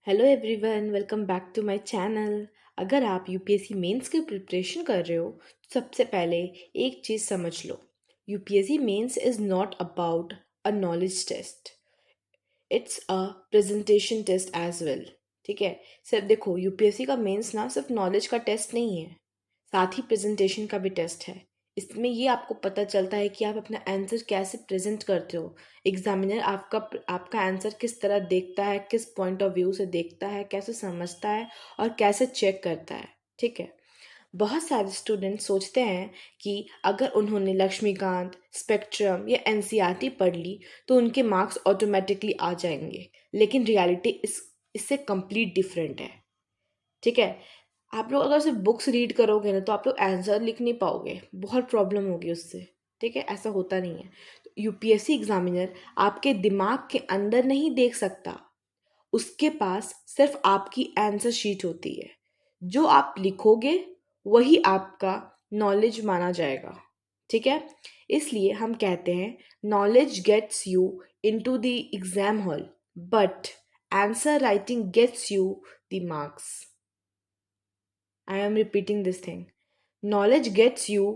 Hello everyone, welcome back to my channel. अगर आप UPSC mains की प्रिपरेशन कर रहे हो तो सबसे पहले एक चीज़ समझ लो। UPSC mains is not about a knowledge test, it's a presentation test as well. ठीक है, सिर्फ देखो यूपीएससी का मेंस ना सिर्फ नॉलेज का टेस्ट नहीं है, साथ ही प्रेजेंटेशन का भी टेस्ट है। इसमें ये आपको पता चलता है कि आप अपना आंसर कैसे प्रेजेंट करते हो। एग्जामिनर आपका आपका आंसर किस तरह देखता है, किस पॉइंट ऑफ व्यू से देखता है, कैसे समझता है और कैसे चेक करता है। ठीक है, बहुत सारे स्टूडेंट सोचते हैं कि अगर उन्होंने लक्ष्मीकांत, स्पेक्ट्रम या एनसीईआरटी पढ़ ली तो उनके मार्क्स ऑटोमेटिकली आ जाएंगे, लेकिन रियलिटी इससे कंप्लीट डिफरेंट है। ठीक है, आप लोग अगर सिर्फ बुक्स रीड करोगे ना तो आप लोग आंसर लिख नहीं पाओगे, बहुत प्रॉब्लम होगी उससे। ठीक है, ऐसा होता नहीं है। तो यूपीएससी एग्जामिनर आपके दिमाग के अंदर नहीं देख सकता, उसके पास सिर्फ आपकी आंसर शीट होती है। जो आप लिखोगे वही आपका नॉलेज माना जाएगा। ठीक है, इसलिए हम कहते हैं knowledge gets you into the exam hall, but answer writing gets you the marks. I am repeating this thing. Knowledge gets you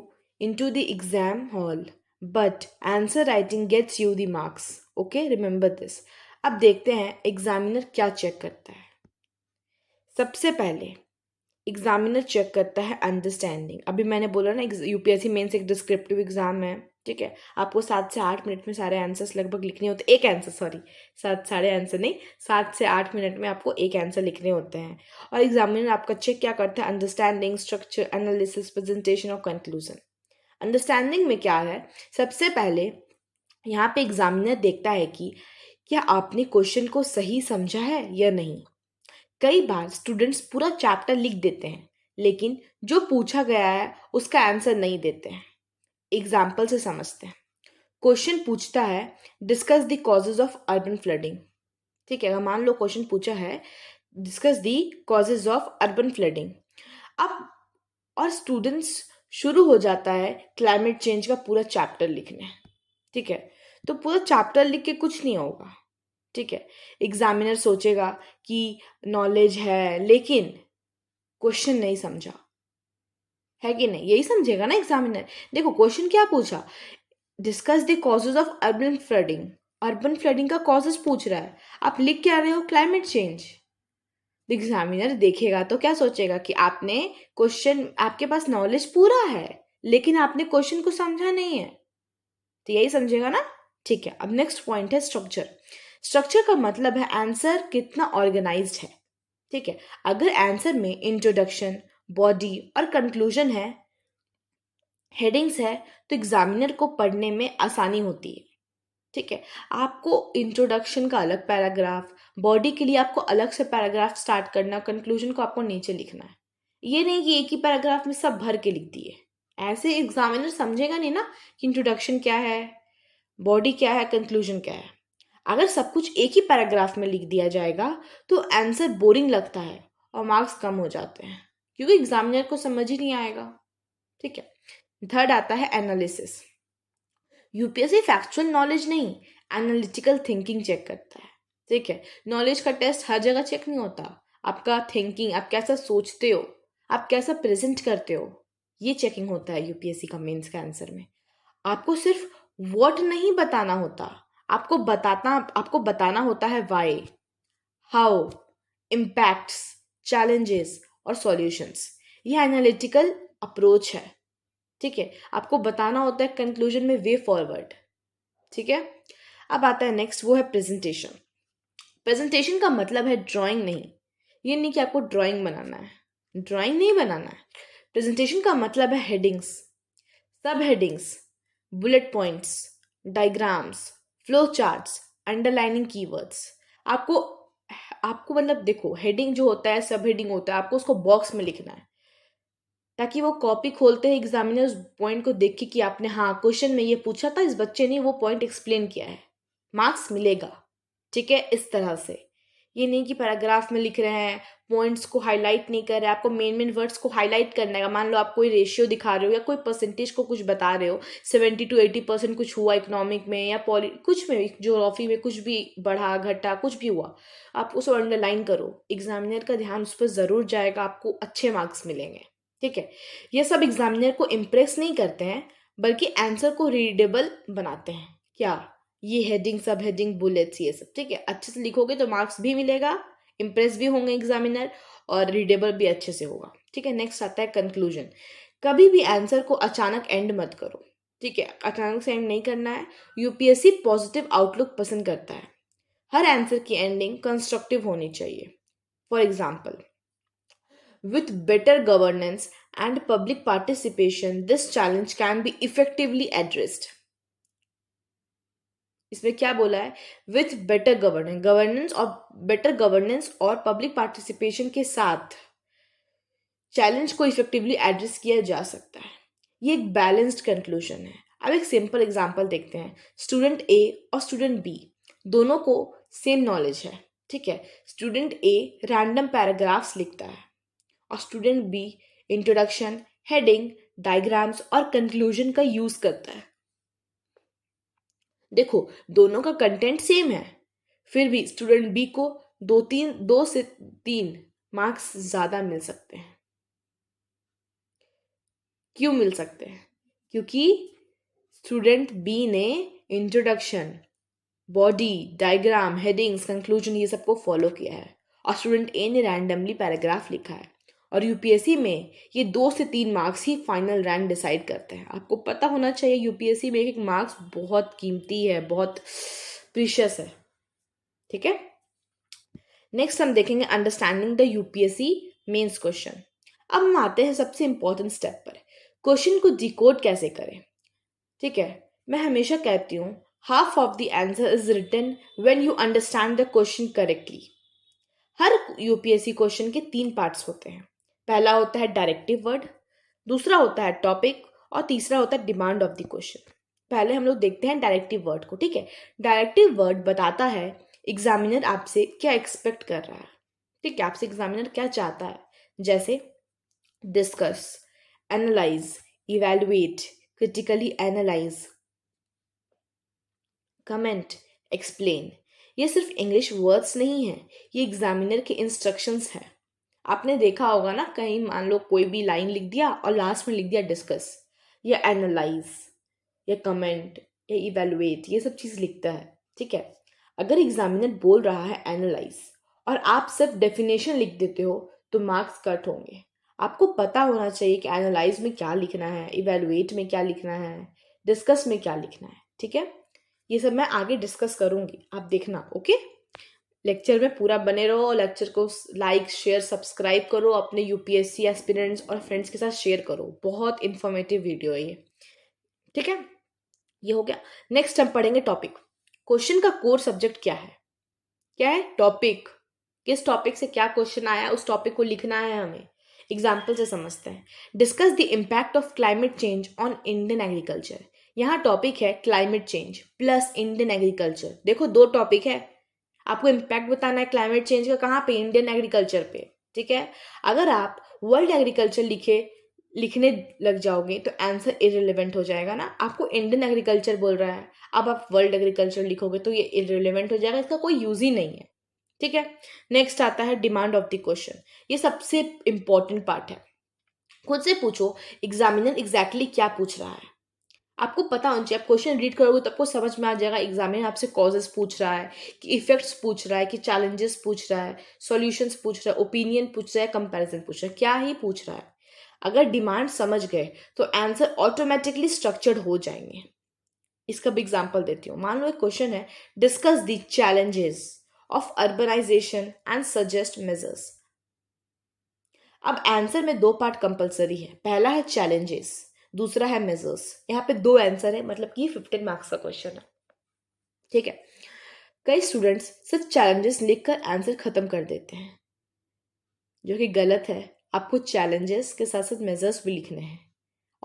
into the exam hall, but answer writing gets you the marks. Okay, remember this. अब देखते हैं examiner क्या check करता है। सबसे पहले examiner check करता है अंडरस्टैंडिंग। अभी मैंने बोला ना, यूपीएससी मेंस एक डिस्क्रिप्टिव एग्जाम है। ठीक है, आपको 7 से 8 मिनट में सारे आंसर्स लगभग लिखने होते हैं। एक आंसर, सॉरी, सारे आंसर नहीं, 7 से 8 मिनट में आपको एक आंसर लिखने होते हैं। और एग्जामिनर आपका चेक क्या करता है? अंडरस्टैंडिंग, स्ट्रक्चर, एनालिसिस, प्रेजेंटेशन और कंक्लूजन। अंडरस्टैंडिंग में क्या है? सबसे पहले यहाँ पे एग्जामिनर देखता है कि क्या आपने क्वेश्चन को सही समझा है या नहीं। कई बार स्टूडेंट्स पूरा चैप्टर लिख देते हैं, लेकिन जो पूछा गया है उसका आंसर नहीं देते हैं। एग्जाम्पल से समझते हैं। क्वेश्चन पूछता है discuss the causes of urban flooding. ठीक है, अगर मान लो क्वेश्चन पूछा है discuss the causes of urban flooding. अब और स्टूडेंट्स शुरू हो जाता है क्लाइमेट चेंज का पूरा चैप्टर लिखने। ठीक है, तो पूरा चैप्टर लिख के कुछ नहीं होगा। ठीक है, एग्जामिनर सोचेगा कि नॉलेज है लेकिन क्वेश्चन नहीं समझा, है कि नहीं? यही समझेगा ना एग्जामिनर। देखो क्वेश्चन क्या पूछा, discuss the causes of urban flooding. Urban flooding का कॉजेज पूछ रहा है, आप लिख क्या रहे हो? Climate change. एग्जामिनर देखेगा तो क्या सोचेगा कि आपने क्वेश्चन, आपके पास नॉलेज पूरा है लेकिन आपने क्वेश्चन को समझा नहीं है। तो यही समझेगा ना। ठीक है, अब नेक्स्ट पॉइंट है स्ट्रक्चर। स्ट्रक्चर का मतलब है आंसर कितना ऑर्गेनाइज्ड है। ठीक है, अगर आंसर में इंट्रोडक्शन, बॉडी और कंक्लूजन है, हेडिंग्स है, तो एग्जामिनर को पढ़ने में आसानी होती है। ठीक है, आपको इंट्रोडक्शन का अलग पैराग्राफ, बॉडी के लिए आपको अलग से पैराग्राफ स्टार्ट करना, कंक्लूजन को आपको नीचे लिखना है। ये नहीं कि एक ही पैराग्राफ में सब भर के लिख दिए, ऐसे एग्जामिनर समझेगा नहीं ना कि इंट्रोडक्शन क्या है, बॉडी क्या है, कंक्लूजन क्या है। अगर सब कुछ एक ही पैराग्राफ में लिख दिया जाएगा तो आंसर बोरिंग लगता है और मार्क्स कम हो जाते हैं, क्योंकि एग्जामिनर को समझ ही नहीं आएगा। ठीक है, थर्ड आता है एनालिसिस। यूपीएससी फैक्चुअल नॉलेज नहीं, एनालिटिकल थिंकिंग चेक करता है। ठीक है, नॉलेज का टेस्ट हर जगह चेक नहीं होता। आपका थिंकिंग, आप कैसा सोचते हो, आप कैसा प्रेजेंट करते हो, ये चेकिंग होता है यूपीएससी का मेंस का आंसर में। आपको सिर्फ व्हाट नहीं बताना होता, आपको बताना होता है व्हाई, हाउ, इम्पैक्ट्स, चैलेंजेस और सॉल्यूशंस। ये एनालिटिकल अप्रोच है। ठीक है, आपको बताना होता है कंक्लूजन में वे फॉरवर्ड। ठीक है, अब आता है नेक्स्ट, वो है प्रेजेंटेशन। प्रेजेंटेशन का मतलब है ड्राइंग नहीं, ये नहीं कि आपको ड्राइंग बनाना है, ड्राइंग नहीं बनाना है। प्रेजेंटेशन का मतलब है हेडिंग्स, सब headings, bullet points, diagrams, flow charts, underlining keywords. आपको आपको मतलब देखो, हेडिंग जो होता है, सब हेडिंग होता है, आपको उसको बॉक्स में लिखना है ताकि वो कॉपी खोलते ही एग्जामिनर उस पॉइंट को देखे कि आपने, हाँ, क्वेश्चन में ये पूछा था, इस बच्चे ने वो पॉइंट एक्सप्लेन किया है, मार्क्स मिलेगा। ठीक है, इस तरह से ये नहीं कि पैराग्राफ में लिख रहे हैं, पॉइंट्स को हाईलाइट नहीं कर रहे हैं, आपको मेन वर्ड्स को हाईलाइट करना है। मान लो आप कोई रेशियो दिखा रहे हो या कोई परसेंटेज को कुछ बता रहे हो, 70 to 80% कुछ हुआ इकोनॉमिक में या कुछ में, ज्योग्राफी में कुछ भी बढ़ा घटा कुछ भी हुआ, आप उसको अंडरलाइन करो। एग्जामिनर का ध्यान उस पर ज़रूर जाएगा, आपको अच्छे मार्क्स मिलेंगे। ठीक है, ये सब एग्जामिनर को इम्प्रेस नहीं करते हैं, बल्कि आंसर को रीडेबल बनाते हैं। क्या? ये हेडिंग, सब हेडिंग, बुलेट्स, ये सब। ठीक है, अच्छे से लिखोगे तो मार्क्स भी मिलेगा, इम्प्रेस भी होंगे एग्जामिनर, और रीडेबल भी अच्छे से होगा। ठीक है, नेक्स्ट आता है कंक्लूजन। कभी भी आंसर को अचानक एंड मत करो। ठीक है, अचानक से एंड नहीं करना है। यूपीएससी पॉजिटिव आउटलुक पसंद करता है। हर आंसर की एंडिंग कंस्ट्रक्टिव होनी चाहिए। For example, with better governance and public participation, this challenge can be effectively addressed. इसमें क्या बोला है? विथ बेटर गवर्नेंस और पब्लिक पार्टिसिपेशन के साथ चैलेंज को इफेक्टिवली एड्रेस किया जा सकता है। ये एक बैलेंस्ड कंक्लूजन है। अब एक सिंपल एग्जांपल देखते हैं। स्टूडेंट ए और स्टूडेंट बी दोनों को सेम नॉलेज है। ठीक है, स्टूडेंट ए रैंडम पैराग्राफ्स लिखता है और student B introduction, heading, diagrams और कंक्लूजन का यूज करता है। देखो, दोनों का कंटेंट सेम है, फिर भी स्टूडेंट बी को 2 से 3 मार्क्स ज्यादा मिल सकते हैं। क्यों मिल सकते हैं? क्योंकि स्टूडेंट बी ने introduction, body, diagram, headings, conclusion ये सबको फॉलो किया है, और स्टूडेंट ए ने रैंडमली पैराग्राफ लिखा है। और यूपीएससी में ये 2 से 3 मार्क्स ही फाइनल रैंक डिसाइड करते हैं। आपको पता होना चाहिए, यूपीएससी में एक मार्क्स बहुत कीमती है, बहुत प्रीशियस है। ठीक है, नेक्स्ट हम देखेंगे understanding the UPSC mains question. अब हम आते हैं सबसे इंपॉर्टेंट स्टेप पर, क्वेश्चन को डिकोड कैसे करें। ठीक है, मैं हमेशा कहती हूँ, half of the answer is written when you understand the question correctly. हर यूपीएससी क्वेश्चन के 3 पार्ट्स होते हैं। पहला होता है डायरेक्टिव वर्ड, दूसरा होता है टॉपिक, और तीसरा होता है डिमांड ऑफ द क्वेश्चन। पहले हम लोग देखते हैं डायरेक्टिव वर्ड को। ठीक है, डायरेक्टिव वर्ड बताता है एग्जामिनर आपसे क्या एक्सपेक्ट कर रहा है। ठीक है, आपसे एग्जामिनर क्या चाहता है, जैसे discuss, analyse, evaluate, critically analyse, comment, explain. ये सिर्फ इंग्लिश वर्ड्स नहीं है, ये एग्जामिनर के इंस्ट्रक्शंस हैं। आपने देखा होगा ना, कहीं मान लो कोई भी लाइन लिख दिया और लास्ट में लिख दिया डिस्कस या एनालाइज या कमेंट या इवेलुएट, ये सब चीज़ लिखता है। ठीक है, अगर एग्जामिनर बोल रहा है एनालाइज और आप सिर्फ डेफिनेशन लिख देते हो तो मार्क्स कट होंगे। आपको पता होना चाहिए कि एनालाइज में क्या लिखना है, इवेलुएट में क्या लिखना है, डिस्कस में क्या लिखना है। ठीक है, ये सब मैं आगे डिस्कस करूंगी, आप देखना। ओके, लेक्चर में पूरा बने रहो, लेक्चर को लाइक, शेयर, सब्सक्राइब करो, अपने यूपीएससी एस्पिरेंट्स और फ्रेंड्स के साथ शेयर करो। बहुत इंफॉर्मेटिव वीडियो है ये। ठीक है, ये हो गया। नेक्स्ट हम पढ़ेंगे टॉपिक। क्वेश्चन का कोर सब्जेक्ट क्या है? क्या है? टॉपिक। किस टॉपिक से क्या क्वेश्चन आया, उस टॉपिक को लिखना है हमें। एग्जाम्पल से समझते हैं। Discuss the impact of climate change on Indian agriculture. यहाँ टॉपिक है climate change plus Indian agriculture. देखो, 2 टॉपिक है, आपको इम्पैक्ट बताना है क्लाइमेट चेंज का, कहाँ पे? इंडियन एग्रीकल्चर पे। ठीक है, अगर आप वर्ल्ड एग्रीकल्चर लिखने लग जाओगे तो आंसर इररिलेवेंट हो जाएगा ना। आपको इंडियन एग्रीकल्चर बोल रहा है, अब आप वर्ल्ड एग्रीकल्चर लिखोगे तो ये इररिलेवेंट हो जाएगा, इसका कोई यूज ही नहीं है। ठीक है, नेक्स्ट आता है डिमांड ऑफ द क्वेश्चन। ये सबसे इंपॉर्टेंट पार्ट है। खुद से पूछो एग्जामिनर एग्जैक्टली क्या पूछ रहा है। आपको पता होना चाहिए, आप क्वेश्चन रीड करोगे तो आपको समझ में आ जाएगा एग्जामिनर आपसे कॉजेस पूछ रहा है, कि इफेक्ट्स पूछ रहा है, कि चैलेंजेस पूछ रहा है, सॉल्यूशंस पूछ रहा है, ओपिनियन पूछ रहा है, कंपैरिजन पूछ रहा है, क्या ही पूछ रहा है। अगर डिमांड समझ गए तो आंसर ऑटोमेटिकली स्ट्रक्चर्ड हो जाएंगे। इसका भी एग्जाम्पल देती हूँ। मान लो एक क्वेश्चन है, discuss the challenges of urbanisation and suggest measures. अब आंसर में 2 पार्ट कंपलसरी है। पहला है चैलेंजेस, दूसरा है मेजर्स। यहाँ पे 2 आंसर है, मतलब कि 15 मार्क्स का क्वेश्चन है। ठीक है, कई स्टूडेंट्स सिर्फ चैलेंजेस लिखकर आंसर खत्म कर देते हैं, जो कि गलत है। आपको चैलेंजेस के साथ साथ मेजर्स भी लिखने हैं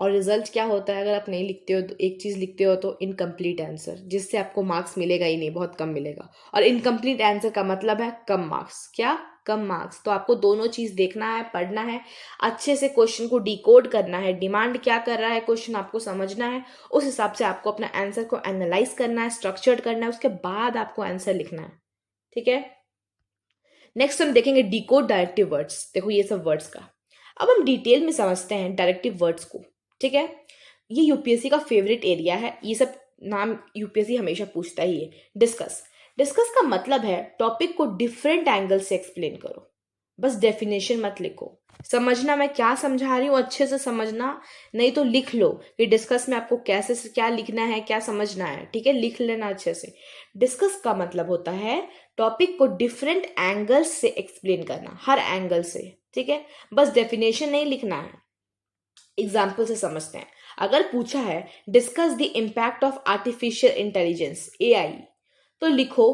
और रिजल्ट क्या होता है, अगर आप नहीं लिखते हो तो एक चीज़ लिखते हो तो इनकम्प्लीट आंसर, जिससे आपको मार्क्स मिलेगा ही नहीं, बहुत कम मिलेगा। और इनकम्प्लीट आंसर का मतलब है कम मार्क्स। क्या? कम मार्क्स। तो आपको दोनों चीज़ देखना है, पढ़ना है, अच्छे से क्वेश्चन को डिकोड करना है, डिमांड क्या कर रहा है क्वेश्चन आपको समझना है, उस हिसाब से आपको अपना आंसर को एनालाइज करना है, स्ट्रक्चर्ड करना है, उसके बाद आपको आंसर लिखना है। ठीक है। नेक्स्ट हम देखेंगे डिकोड डायरेक्टिव वर्ड्स। देखो ये सब वर्ड्स का अब हम डिटेल में समझते हैं डायरेक्टिव वर्ड्स को। ठीक है। ये यूपीएससी का फेवरेट एरिया है, ये सब नाम यूपीएससी हमेशा पूछता ही है। डिस्कस। डिस्कस का मतलब है टॉपिक को डिफरेंट एंगल से एक्सप्लेन करो। बस डेफिनेशन मत लिखो, समझना मैं क्या समझा रही हूँ अच्छे से समझना, नहीं तो लिख लो कि डिस्कस में आपको कैसे से क्या लिखना है, क्या समझना है। ठीक है, लिख लेना अच्छे से। डिस्कस का मतलब होता है टॉपिक को डिफरेंट एंगल्स से एक्सप्लेन करना, हर एंगल से। ठीक है, बस डेफिनेशन नहीं लिखना है, एग्जाम्पल से समझते हैं। अगर पूछा है discuss the impact of artificial intelligence AI, तो लिखो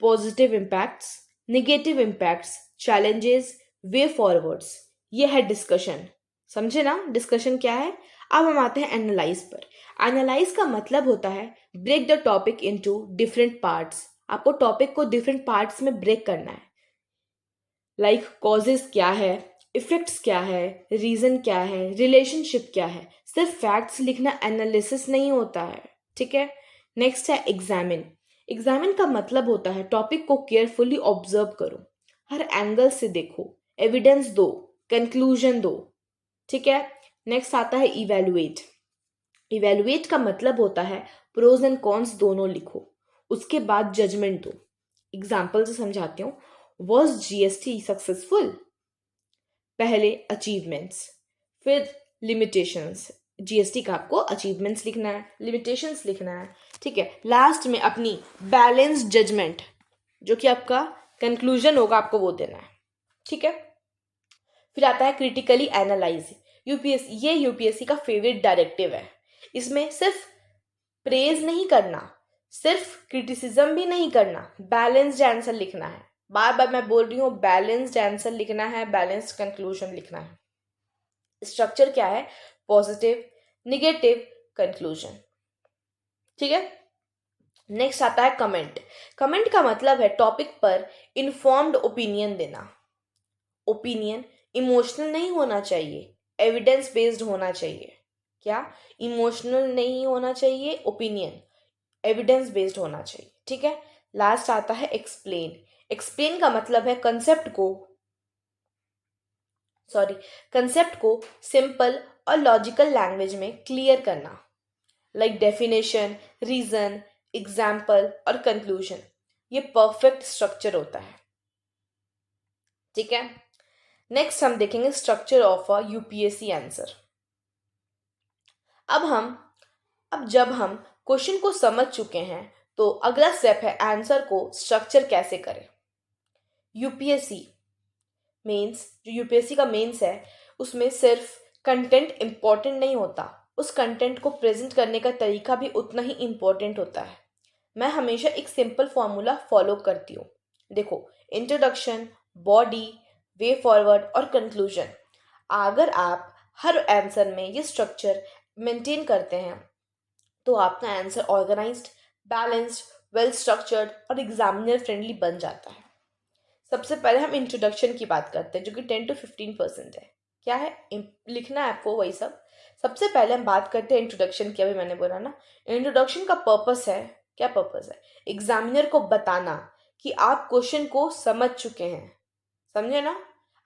positive impacts, negative impacts, challenges, वे फॉरवर्ड्स। ये है डिस्कशन। समझे ना डिस्कशन क्या है। अब हम आते हैं एनालाइज पर। एनालाइज का मतलब होता है break the topic into different parts. आपको टॉपिक को डिफरेंट पार्ट्स में ब्रेक करना है। लाइक कॉजेस क्या है, इफेक्ट्स क्या है, रीजन क्या है, रिलेशनशिप क्या है। सिर्फ फैक्ट्स लिखना एनालिसिस नहीं होता है। ठीक है। नेक्स्ट है एग्जामिन। एग्जामिन का मतलब होता है टॉपिक को केयरफुली ऑब्जर्व करो, हर एंगल से देखो, एविडेंस दो, कंक्लूजन दो। ठीक है। नेक्स्ट आता है इवेलुएट। इवेलुएट का मतलब होता है प्रोज एंड कॉन्स दोनों लिखो, उसके बाद जजमेंट दो। एग्जाम्पल से समझाती हूँ। Was GST successful? पहले अचीवमेंट्स, फिर लिमिटेशंस। जीएसटी का आपको अचीवमेंट्स लिखना है, लिमिटेशंस लिखना है। ठीक है, लास्ट में अपनी बैलेंस्ड जजमेंट, जो कि आपका कंक्लूजन होगा, आपको वो देना है। ठीक है। फिर आता है क्रिटिकली एनालाइज। यूपीएससी, ये यूपीएससी का फेवरेट डायरेक्टिव है। इसमें सिर्फ प्रेज नहीं करना, सिर्फ क्रिटिसिज्म भी नहीं करना, बैलेंस्ड आंसर लिखना है। बार बार मैं बोल रही हूँ, बैलेंस्ड आंसर लिखना है, बैलेंस्ड कंक्लूजन लिखना है। स्ट्रक्चर क्या है? Positive, negative, conclusion. ठीक है। नेक्स्ट आता है कमेंट। कमेंट का मतलब है टॉपिक पर इन्फॉर्म्ड ओपिनियन देना। ओपिनियन इमोशनल नहीं होना चाहिए, एविडेंस बेस्ड होना चाहिए। क्या? इमोशनल नहीं होना चाहिए, ओपिनियन एविडेंस बेस्ड होना चाहिए। ठीक है। लास्ट आता है एक्सप्लेन। एक्सप्लेन का मतलब है कंसेप्ट को सिंपल और लॉजिकल लैंग्वेज में क्लियर करना। लाइक डेफिनेशन, रीजन, एग्जाम्पल और कंक्लूजन। ये परफेक्ट स्ट्रक्चर होता है। ठीक है। नेक्स्ट हम देखेंगे structure of a UPSC answer. अब जब हम क्वेश्चन को समझ चुके हैं, तो अगला स्टेप है आंसर को स्ट्रक्चर कैसे करें। यूपीएससी मेंस, जो यूपीएससी का मेंस है, उसमें सिर्फ कंटेंट इंपॉर्टेंट नहीं होता, उस कंटेंट को प्रेजेंट करने का तरीका भी उतना ही इंपॉर्टेंट होता है। मैं हमेशा एक सिंपल फॉर्मूला फॉलो करती हूँ। देखो, इंट्रोडक्शन, बॉडी, वे फॉरवर्ड और कंक्लूजन। अगर आप हर आंसर में ये स्ट्रक्चर मेंटेन करते हैं, तो आपका answer organised, balanced, well structured और एग्जामिनर फ्रेंडली बन जाता है। सबसे पहले हम इंट्रोडक्शन की बात करते हैं, जो कि 10 to 15% है। क्या है? लिखना है आपको वही सब। सबसे पहले हम बात करते हैं इंट्रोडक्शन की। अभी मैंने बोला ना, इंट्रोडक्शन का पर्पस है, क्या पर्पस है? एग्जामिनर को बताना कि आप क्वेश्चन को समझ चुके हैं। समझे ना,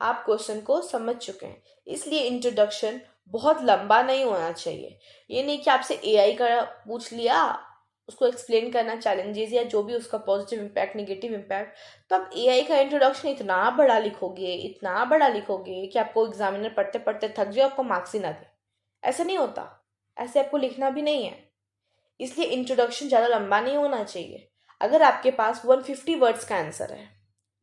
आप क्वेश्चन को समझ चुके हैं। इसलिए इंट्रोडक्शन बहुत लंबा नहीं होना चाहिए। ये नहीं कि आपसे एआई का पूछ लिया, उसको एक्सप्लेन करना चैलेंजेस या जो भी उसका पॉजिटिव इम्पैक्ट, नेगेटिव इम्पैक्ट, तो आप एआई का इंट्रोडक्शन इतना बड़ा लिखोगे कि आपको एग्जामिनर पढ़ते पढ़ते थक जाए, आपको मार्क्स ही ना दे। ऐसा नहीं होता, ऐसे आपको लिखना भी नहीं है। इसलिए इंट्रोडक्शन ज़्यादा लंबा नहीं होना चाहिए। अगर आपके पास 150 वर्ड्स का आंसर है,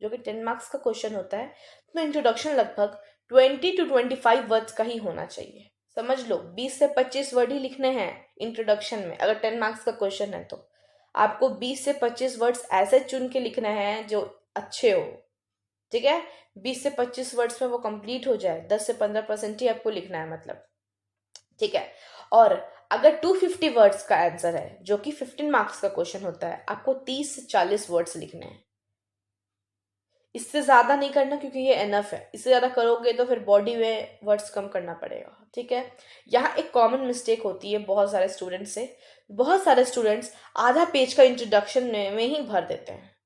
जो कि 10 मार्क्स का क्वेश्चन होता है, तो इंट्रोडक्शन लगभग 20 to 25 वर्ड्स का ही होना चाहिए। समझ लो, 20 से 25 वर्ड ही लिखने हैं इंट्रोडक्शन में। अगर 10 मार्क्स का क्वेश्चन है तो आपको 20 से 25 वर्ड्स ऐसे चुन के लिखने हैं जो अच्छे हो। ठीक है, 20 से 25 वर्ड्स में वो कंप्लीट हो जाए, 10 से 15% ही आपको लिखना है मतलब। ठीक है। और अगर 250 वर्ड्स का आंसर है, जो कि 15 मार्क्स का क्वेश्चन होता है, आपको 30 से 40 वर्ड्स लिखने हैं। इससे ज्यादा नहीं करना, क्योंकि ये एनफ है। इससे ज्यादा करोगे तो फिर बॉडी में वर्ड्स कम करना पड़ेगा, ठीक है। यहाँ एक कॉमन मिस्टेक होती है बहुत सारे स्टूडेंट्स से। बहुत सारे स्टूडेंट्स आधा पेज का इंट्रोडक्शन में ही भर देते हैं।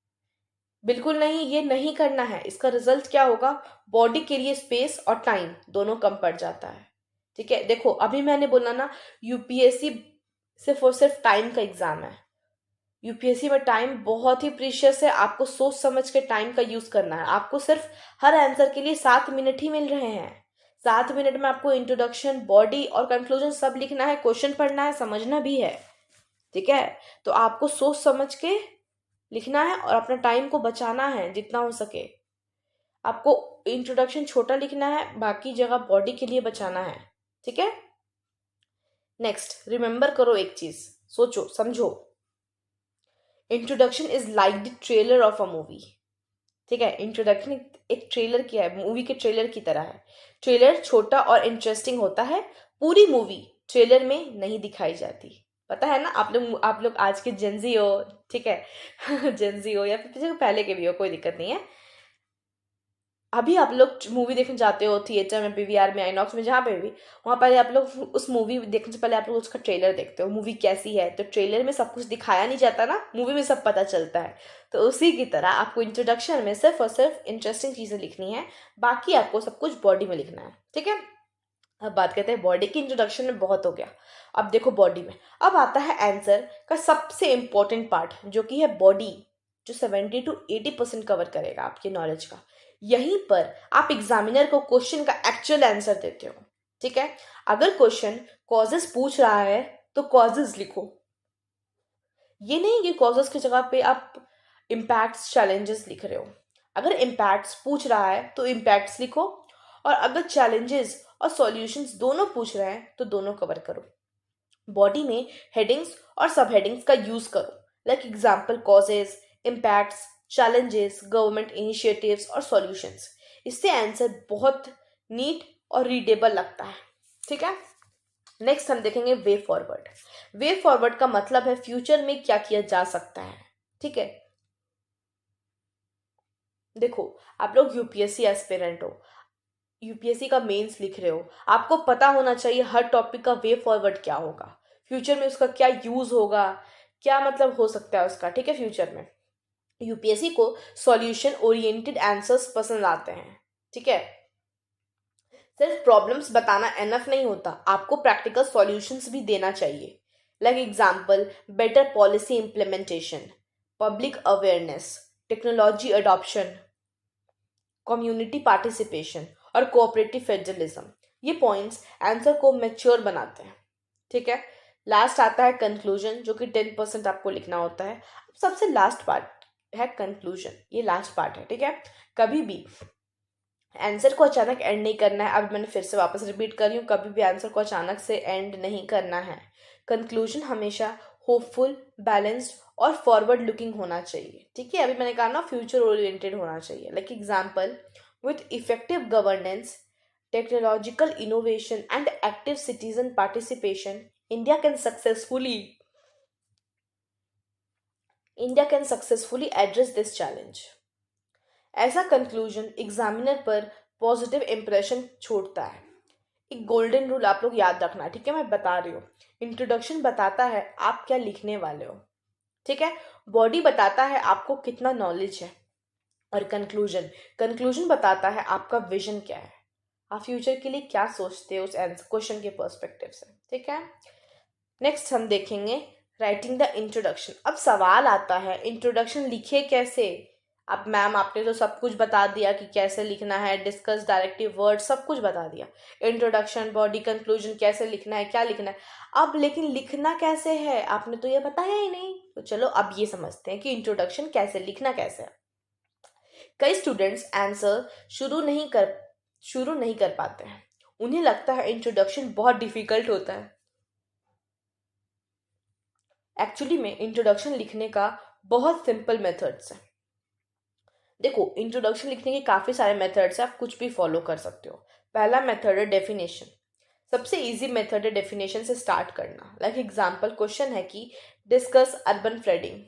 बिल्कुल नहीं, ये नहीं करना है। इसका रिजल्ट क्या होगा? बॉडी के लिए स्पेस और टाइम दोनों कम पड़ जाता है, ठीक है। देखो, अभी मैंने बोला ना, यूपीएससी सिर्फ और सिर्फ टाइम का एग्जाम है। यूपीएससी में टाइम बहुत ही प्रीशियस है। आपको सोच समझ के टाइम का यूज करना है। आपको सिर्फ हर आंसर के लिए 7 मिनट ही मिल रहे हैं। 7 मिनट में आपको इंट्रोडक्शन, बॉडी और कंक्लूजन सब लिखना है, क्वेश्चन पढ़ना है, समझना भी है, ठीक है। तो आपको सोच समझ के लिखना है और अपना टाइम को बचाना है जितना हो सके। आपको इंट्रोडक्शन छोटा लिखना है, बाकी जगह बॉडी के लिए बचाना है, ठीक है। नेक्स्ट, रिमेंबर करो एक चीज, सोचो समझो। Introduction is like the trailer of a movie, ठीक है। इंट्रोडक्शन एक ट्रेलर की है, मूवी के ट्रेलर की तरह है। ट्रेलर छोटा और इंटरेस्टिंग होता है। पूरी मूवी ट्रेलर में नहीं दिखाई जाती। पता है ना, आप लोग आज के जेंजी हो, ठीक है। जेंजी हो या फिर पहले के भी हो, कोई दिक्कत नहीं है। अभी आप लोग मूवी देखने जाते हो थिएटर में, पीवीआर में, आइनॉक्स में, जहाँ पे भी, वहां पर आप लोग उस मूवी देखने से पहले आप लोग उसका ट्रेलर देखते हो, मूवी कैसी है। तो ट्रेलर में सब कुछ दिखाया नहीं जाता ना, मूवी में सब पता चलता है। तो उसी की तरह आपको इंट्रोडक्शन में सिर्फ और सिर्फ इंटरेस्टिंग चीजें लिखनी है, बाकी आपको सब कुछ बॉडी में लिखना है, ठीक है। अब बात करते हैं बॉडी की। इंट्रोडक्शन में बहुत हो गया, अब देखो बॉडी में। अब आता है आंसर का सबसे इंपॉर्टेंट पार्ट, जो कि है बॉडी, जो 70 to 80% कवर करेगा आपके नॉलेज का। यहीं पर आप एग्जामिनर को क्वेश्चन का एक्चुअल आंसर देते हो, ठीक है। अगर क्वेश्चन कॉजेस पूछ रहा है तो कॉजेस लिखो। ये नहीं कि कॉजेस की जगह पे आप इम्पैक्ट्स, चैलेंजेस लिख रहे हो। अगर इम्पैक्ट्स पूछ रहा है तो इम्पैक्ट्स लिखो, और अगर चैलेंजेस और सॉल्यूशंस दोनों पूछ रहे हैं तो दोनों कवर करो। बॉडी में हेडिंग्स और सब हेडिंग्स का यूज करो, like example causes, impacts, challenges, government initiatives और सॉल्यूशंस। इससे आंसर बहुत नीट और रीडेबल लगता है, ठीक है। नेक्स्ट हम देखेंगे वे फॉरवर्ड। वे फॉरवर्ड का मतलब है फ्यूचर में क्या किया जा सकता है, ठीक है। देखो, आप लोग यूपीएससी एस्पिरेंट हो, यूपीएससी का मेंस लिख रहे हो, आपको पता होना चाहिए हर टॉपिक का वे फॉरवर्ड क्या होगा, फ्यूचर में उसका क्या यूज होगा, क्या मतलब हो सकता है उसका, ठीक है, फ्यूचर में। यूपीएससी को सॉल्यूशन ओरिएंटेड आंसर्स पसंद आते हैं, ठीक है। सिर्फ प्रॉब्लम्स बताना एनफ नहीं होता, आपको प्रैक्टिकल सॉल्यूशंस भी देना चाहिए। Like example, better policy implementation, public awareness, technology adoption, community participation और कोऑपरेटिव फेडरलिज्म। ये पॉइंट्स आंसर को मेच्योर बनाते हैं, ठीक है। लास्ट आता है कंक्लूजन, जो कि 10% आपको लिखना होता है। सबसे लास्ट पार्ट है कंक्लूजन, ये लास्ट पार्ट है, ठीक है। कभी भी आंसर को अचानक एंड नहीं करना है। अब मैंने फिर से वापस रिपीट कर रही हूँ, कभी भी आंसर को अचानक से एंड नहीं करना है। कंक्लूजन हमेशा होपफुल, बैलेंस्ड और फॉरवर्ड लुकिंग होना चाहिए, ठीक है। अभी मैंने कहा ना, फ्यूचर ओरिएंटेड होना चाहिए। Like example, with effective governance, technological innovation and active citizen participation, India can successfully India can successfully address this challenge. ऐसा कंक्लूजन एग्जामिनर पर पॉजिटिव इंप्रेशन छोड़ता है। एक गोल्डन रूल आप लोग याद रखना, ठीक है, मैं बता रही हूँ। इंट्रोडक्शन बताता है आप क्या लिखने वाले हो, ठीक है। बॉडी बताता है आपको कितना नॉलेज है, और कंक्लूजन कंक्लूजन बताता है आपका विजन क्या है, आप फ्यूचर के लिए क्या सोचते हो उस क्वेश्चन के पर्सपेक्टिव से, ठीक है। नेक्स्ट हम देखेंगे राइटिंग द इंट्रोडक्शन। अब सवाल आता है इंट्रोडक्शन लिखे कैसे। अब मैम आपने तो सब कुछ बता दिया कि कैसे लिखना है, डिस्कस, डायरेक्टिव वर्ड, सब कुछ बता दिया। इंट्रोडक्शन, बॉडी, कंक्लूजन, कैसे लिखना है, क्या लिखना है। अब लेकिन लिखना कैसे है, आपने तो ये बताया ही नहीं। तो चलो अब ये समझते हैं कि इंट्रोडक्शन कैसे लिखना कैसे है। कई स्टूडेंट्स आंसर शुरू नहीं कर पाते हैं। उन्हें लगता है इंट्रोडक्शन बहुत डिफिकल्ट होता है। एक्चुअली में इंट्रोडक्शन लिखने का बहुत सिंपल मेथड्स है। देखो, इंट्रोडक्शन लिखने के काफी सारे मेथड्स हैं, आप कुछ भी फॉलो कर सकते हो। पहला मेथड है डेफिनेशन। सबसे इजी मेथड है डेफिनेशन से स्टार्ट करना। लाइक एग्जांपल क्वेश्चन है कि डिस्कस अर्बन फ्लडिंग।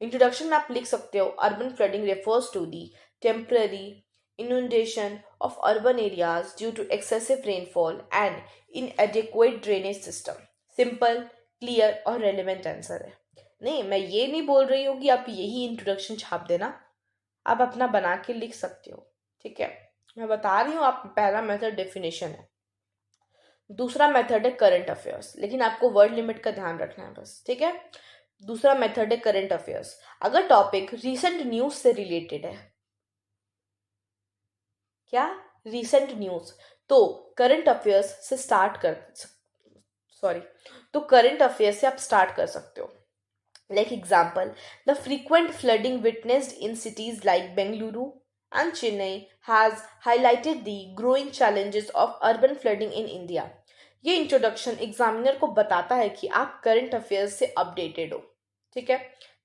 इंट्रोडक्शन में आप लिख सकते हो urban flooding refers to the temporary inundation of urban areas due to excessive rainfall and inadequate drainage system। Simple, clear और रेलिवेंट आंसर है। नहीं, मैं ये नहीं बोल रही हूँ कि आप यही इंट्रोडक्शन छाप देना, आप अपना बना के लिख सकते हो। ठीक है, मैं बता रही हूँ। आप पहला मेथड डेफिनेशन है, दूसरा मेथड है करंट अफेयर्स, लेकिन आपको वर्ड लिमिट का ध्यान रखना है बस। ठीक है, दूसरा मेथड है करंट अफेयर्स। अगर टॉपिक रीसेंट न्यूज से रिलेटेड है, क्या रीसेंट न्यूज, तो करंट अफेयर्स से स्टार्ट कर सॉरी तो करंट अफेयर्स से आप स्टार्ट कर सकते हो। Like example, the frequent flooding witnessed in cities like Bengaluru and Chennai has highlighted the growing challenges of urban flooding in India। ये इंट्रोडक्शन एग्जामिनर को बताता है कि आप करंट अफेयर्स से अपडेटेड हो। ठीक है,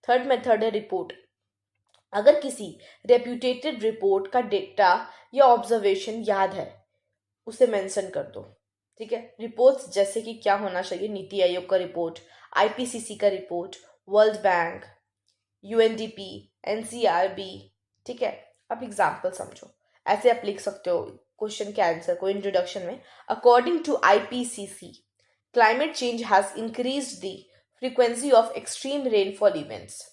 थर्ड मेथड है रिपोर्ट। अगर किसी रेप्यूटेटेड रिपोर्ट का डेटा या ऑब्जर्वेशन याद है, उसे मेंशन कर दो। ठीक है, रिपोर्ट्स जैसे कि क्या होना चाहिए, नीति आयोग का रिपोर्ट, आईपीसीसी का report, world bank, UNDP, NCRB. ठीक है, अब एग्जाम्पल समझो। ऐसे आप लिख सकते हो क्वेश्चन के आंसर को इंट्रोडक्शन में। According to IPCC, climate change has increased the frequency of extreme rainfall events.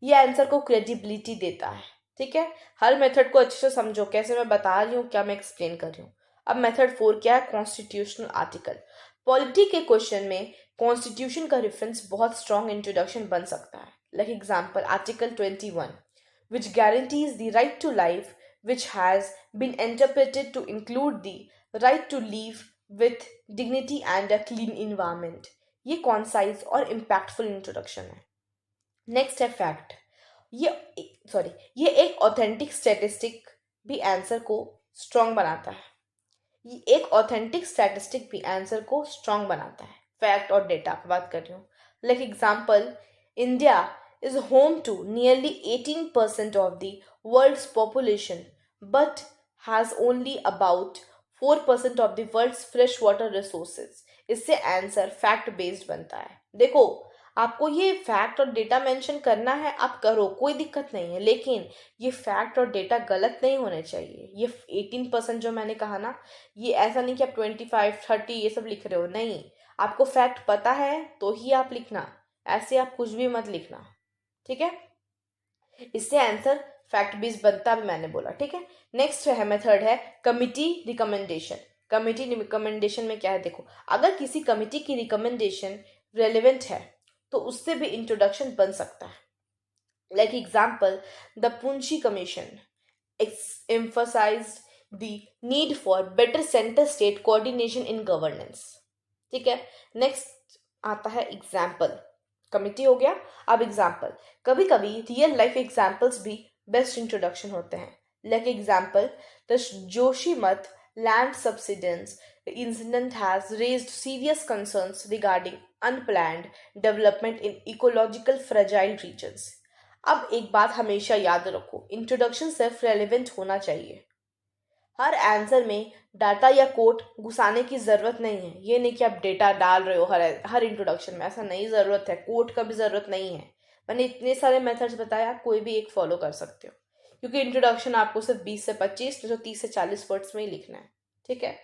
ये आंसर को क्रेडिबिलिटी देता है। ठीक है, हर मेथड को अच्छे से समझो, कैसे मैं बता रही हूँ, क्या मैं एक्सप्लेन कर रही हूँ। अब मेथड 4 क्या है, कॉन्स्टिट्यूशनल आर्टिकल। पॉलिटी के क्वेश्चन में कॉन्स्टिट्यूशन का रेफरेंस बहुत स्ट्रॉन्ग इंट्रोडक्शन बन सकता है। Like example, article 21 which guarantees the right to life, which has been interpreted to include the right to live with dignity and a clean environment। ये concise और impactful introduction है। Next है fact. ये ये एक ऑथेंटिक स्टैटिस्टिक भी answer को strong बनाता है। ये एक ऑथेंटिक स्टैटिस्टिक भी आंसर को स्ट्रॉन्ग बनाता है। फैक्ट और डेटा की बात कर रही हूँ। Like example, India is home to nearly 18% of the world's population but has only about 4% of the world's freshwater resources। इससे आंसर फैक्ट बेस्ड बनता है। देखो, आपको ये फैक्ट और डेटा मेंशन करना है, आप करो, कोई दिक्कत नहीं है, लेकिन ये फैक्ट और डेटा गलत नहीं होने चाहिए। ये 18% जो मैंने कहा ना, ये ऐसा नहीं कि आप 25, 30 ये सब लिख रहे हो, नहीं। आपको फैक्ट पता है तो ही आप लिखना, ऐसे आप कुछ भी मत लिखना। ठीक है, इससे आंसर फैक्ट बेस्ड बनता भी मैंने बोला। ठीक है, नेक्स्ट है मेथड है कमिटी रिकमेंडेशन। कमिटी रिकमेंडेशन में क्या है, देखो, अगर किसी कमिटी की रिकमेंडेशन रेलेवेंट है तो उससे भी इंट्रोडक्शन बन सकता है। Like example, the पुंची commission emphasized the need for better center state coordination in governance। ठीक है, नेक्स्ट आता है एग्जाम्पल। कमिटी हो गया, अब एग्जाम्पल। कभी कभी रियल लाइफ एग्जाम्पल्स भी बेस्ट इंट्रोडक्शन होते हैं। Like example, the Joshimath land subsidence incident has raised serious concerns regarding unplanned development in ecological fragile regions. अब एक बात हमेशा याद रखो, इंट्रोडक्शन सिर्फ रेलिवेंट होना चाहिए। हर आंसर में डाटा या कोट घुसाने की ज़रूरत नहीं है। ये नहीं कि आप डेटा डाल रहे हो हर हर इंट्रोडक्शन में, ऐसा नहीं ज़रूरत है। कोट का भी ज़रूरत नहीं है। मैंने इतने सारे मेथड्स बताया, कोई भी एक फॉलो कर सकते हो, क्योंकि इंट्रोडक्शन आपको सिर्फ 20 से 25 तो 30 से 40 वर्ड्स में ही लिखना है। ठीक है,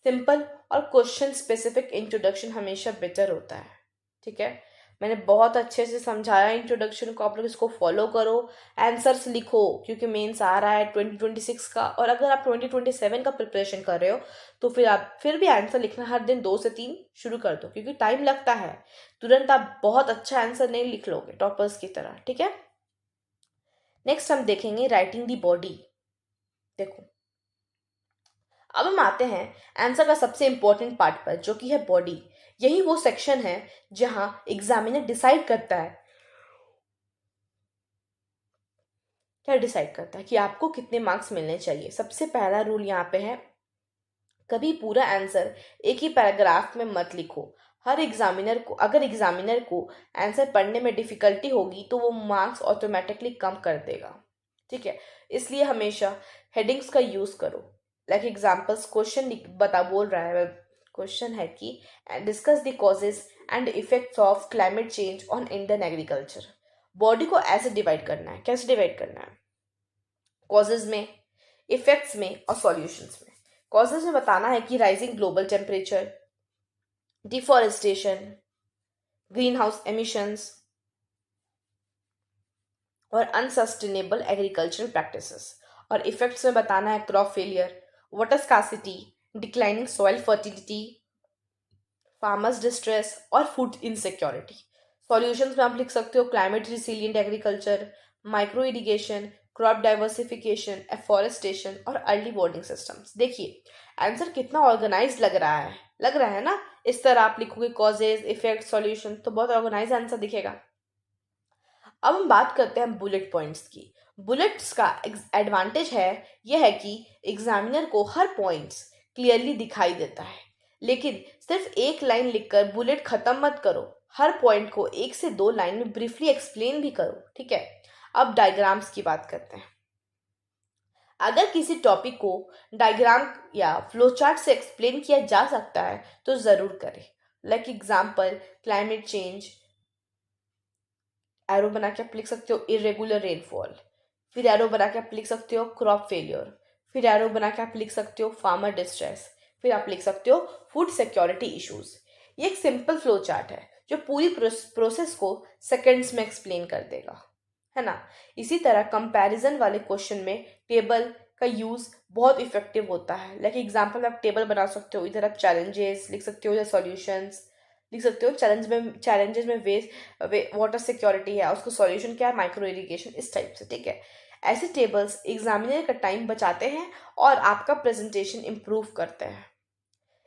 सिंपल और क्वेश्चन स्पेसिफिक इंट्रोडक्शन हमेशा बेटर होता है। ठीक है, मैंने बहुत अच्छे से समझाया इंट्रोडक्शन को, आप लोग इसको फॉलो करो, आंसर्स लिखो, क्योंकि मेंस आ रहा है 2026 का। और अगर आप 2027 का प्रिपरेशन कर रहे हो तो फिर आप फिर भी आंसर लिखना हर दिन 2 से 3 शुरू कर दो, क्योंकि टाइम लगता है। तुरंत आप बहुत अच्छा आंसर नहीं लिख लोगे टॉपर्स की तरह। ठीक है, नेक्स्ट हम देखेंगे राइटिंग दी बॉडी। देखो, अब हम आते हैं आंसर का सबसे इंपॉर्टेंट पार्ट पर, जो कि है बॉडी। यही वो सेक्शन है जहां एग्जामिनर डिसाइड करता है, क्या डिसाइड करता है कि आपको कितने मार्क्स मिलने चाहिए। सबसे पहला रूल यहाँ पे है, कभी पूरा आंसर एक ही पैराग्राफ में मत लिखो। हर एग्जामिनर को अगर एग्जामिनर को आंसर पढ़ने में डिफिकल्टी होगी तो वो मार्क्स ऑटोमेटिकली कम कर देगा। ठीक है, इसलिए हमेशा हेडिंग्स का यूज करो। लाइक एग्जाम्पल्स, क्वेश्चन बता बोल रहा है क्वेश्चन है कि discuss the causes and effects of climate change on Indian agriculture. Body को ऐसे डिवाइड करना है, कैसे डिवाइड करना है? कॉजेज में, इफेक्ट्स में और सॉल्यूशंस में। कॉजेज में बताना है कि rising global temperature, deforestation, green house emissions और अनसस्टेनेबल एग्रीकल्चरल प्रैक्टिसेस। और इफेक्ट्स में बताना है crop failure, water scarcity, declining soil fertility, farmers distress और फूड इनसिक्योरिटी। सॉल्यूशंस में आप लिख सकते हो climate resilient agriculture, micro irrigation, crop diversification, afforestation और अर्ली वार्निंग सिस्टम्स। देखिए आंसर कितना ऑर्गेनाइज लग रहा है ना? इस तरह आप लिखोगे कॉजेज, इफेक्ट, सॉल्यूशन, तो बहुत ऑर्गेनाइज आंसर दिखेगा। अब हम बात करते हैं बुलेट पॉइंट्स की। बुलेट्स का एडवांटेज है यह है कि एग्जामिनर को हर पॉइंट्स क्लियरली दिखाई देता है, लेकिन सिर्फ एक लाइन लिखकर बुलेट खत्म मत करो, हर पॉइंट को 1 से 2 लाइन में ब्रीफली एक्सप्लेन भी करो, ठीक है? अब डायग्राम्स की बात करते हैं। अगर किसी टॉपिक को डायग्राम या फ्लोचार्ट से एक्सप्लेन किया जा सकता है तो जरूर करें। Like example climate change, arrow बना के आप लिख सकते हो इरेगुलर रेनफॉल, फिर एरो बना के आप लिख सकते हो क्रॉप फेलियर, फिर एरो बना के आप लिख सकते हो फार्मर डिस्ट्रेस, फिर आप लिख सकते हो फूड सिक्योरिटी इश्यूज। ये एक सिंपल फ्लो चार्ट है जो पूरी प्रोसेस को सेकंड्स में एक्सप्लेन कर देगा, है ना? इसी तरह कंपैरिजन वाले क्वेश्चन में टेबल का यूज बहुत इफेक्टिव होता है। लाइक एग्जाम्पल आप टेबल बना सकते हो, इधर आप चैलेंजेस लिख सकते हो या सॉल्यूशंस लिख सकते हो। चैलेंजेस में वेस्ट वाटर सिक्योरिटी है, उसका सॉल्यूशन क्या है? माइक्रो इरिगेशन, इस टाइप से, ठीक है? ऐसे टेबल्स एग्जामिनर का टाइम बचाते हैं और आपका प्रेजेंटेशन इंप्रूव करते हैं।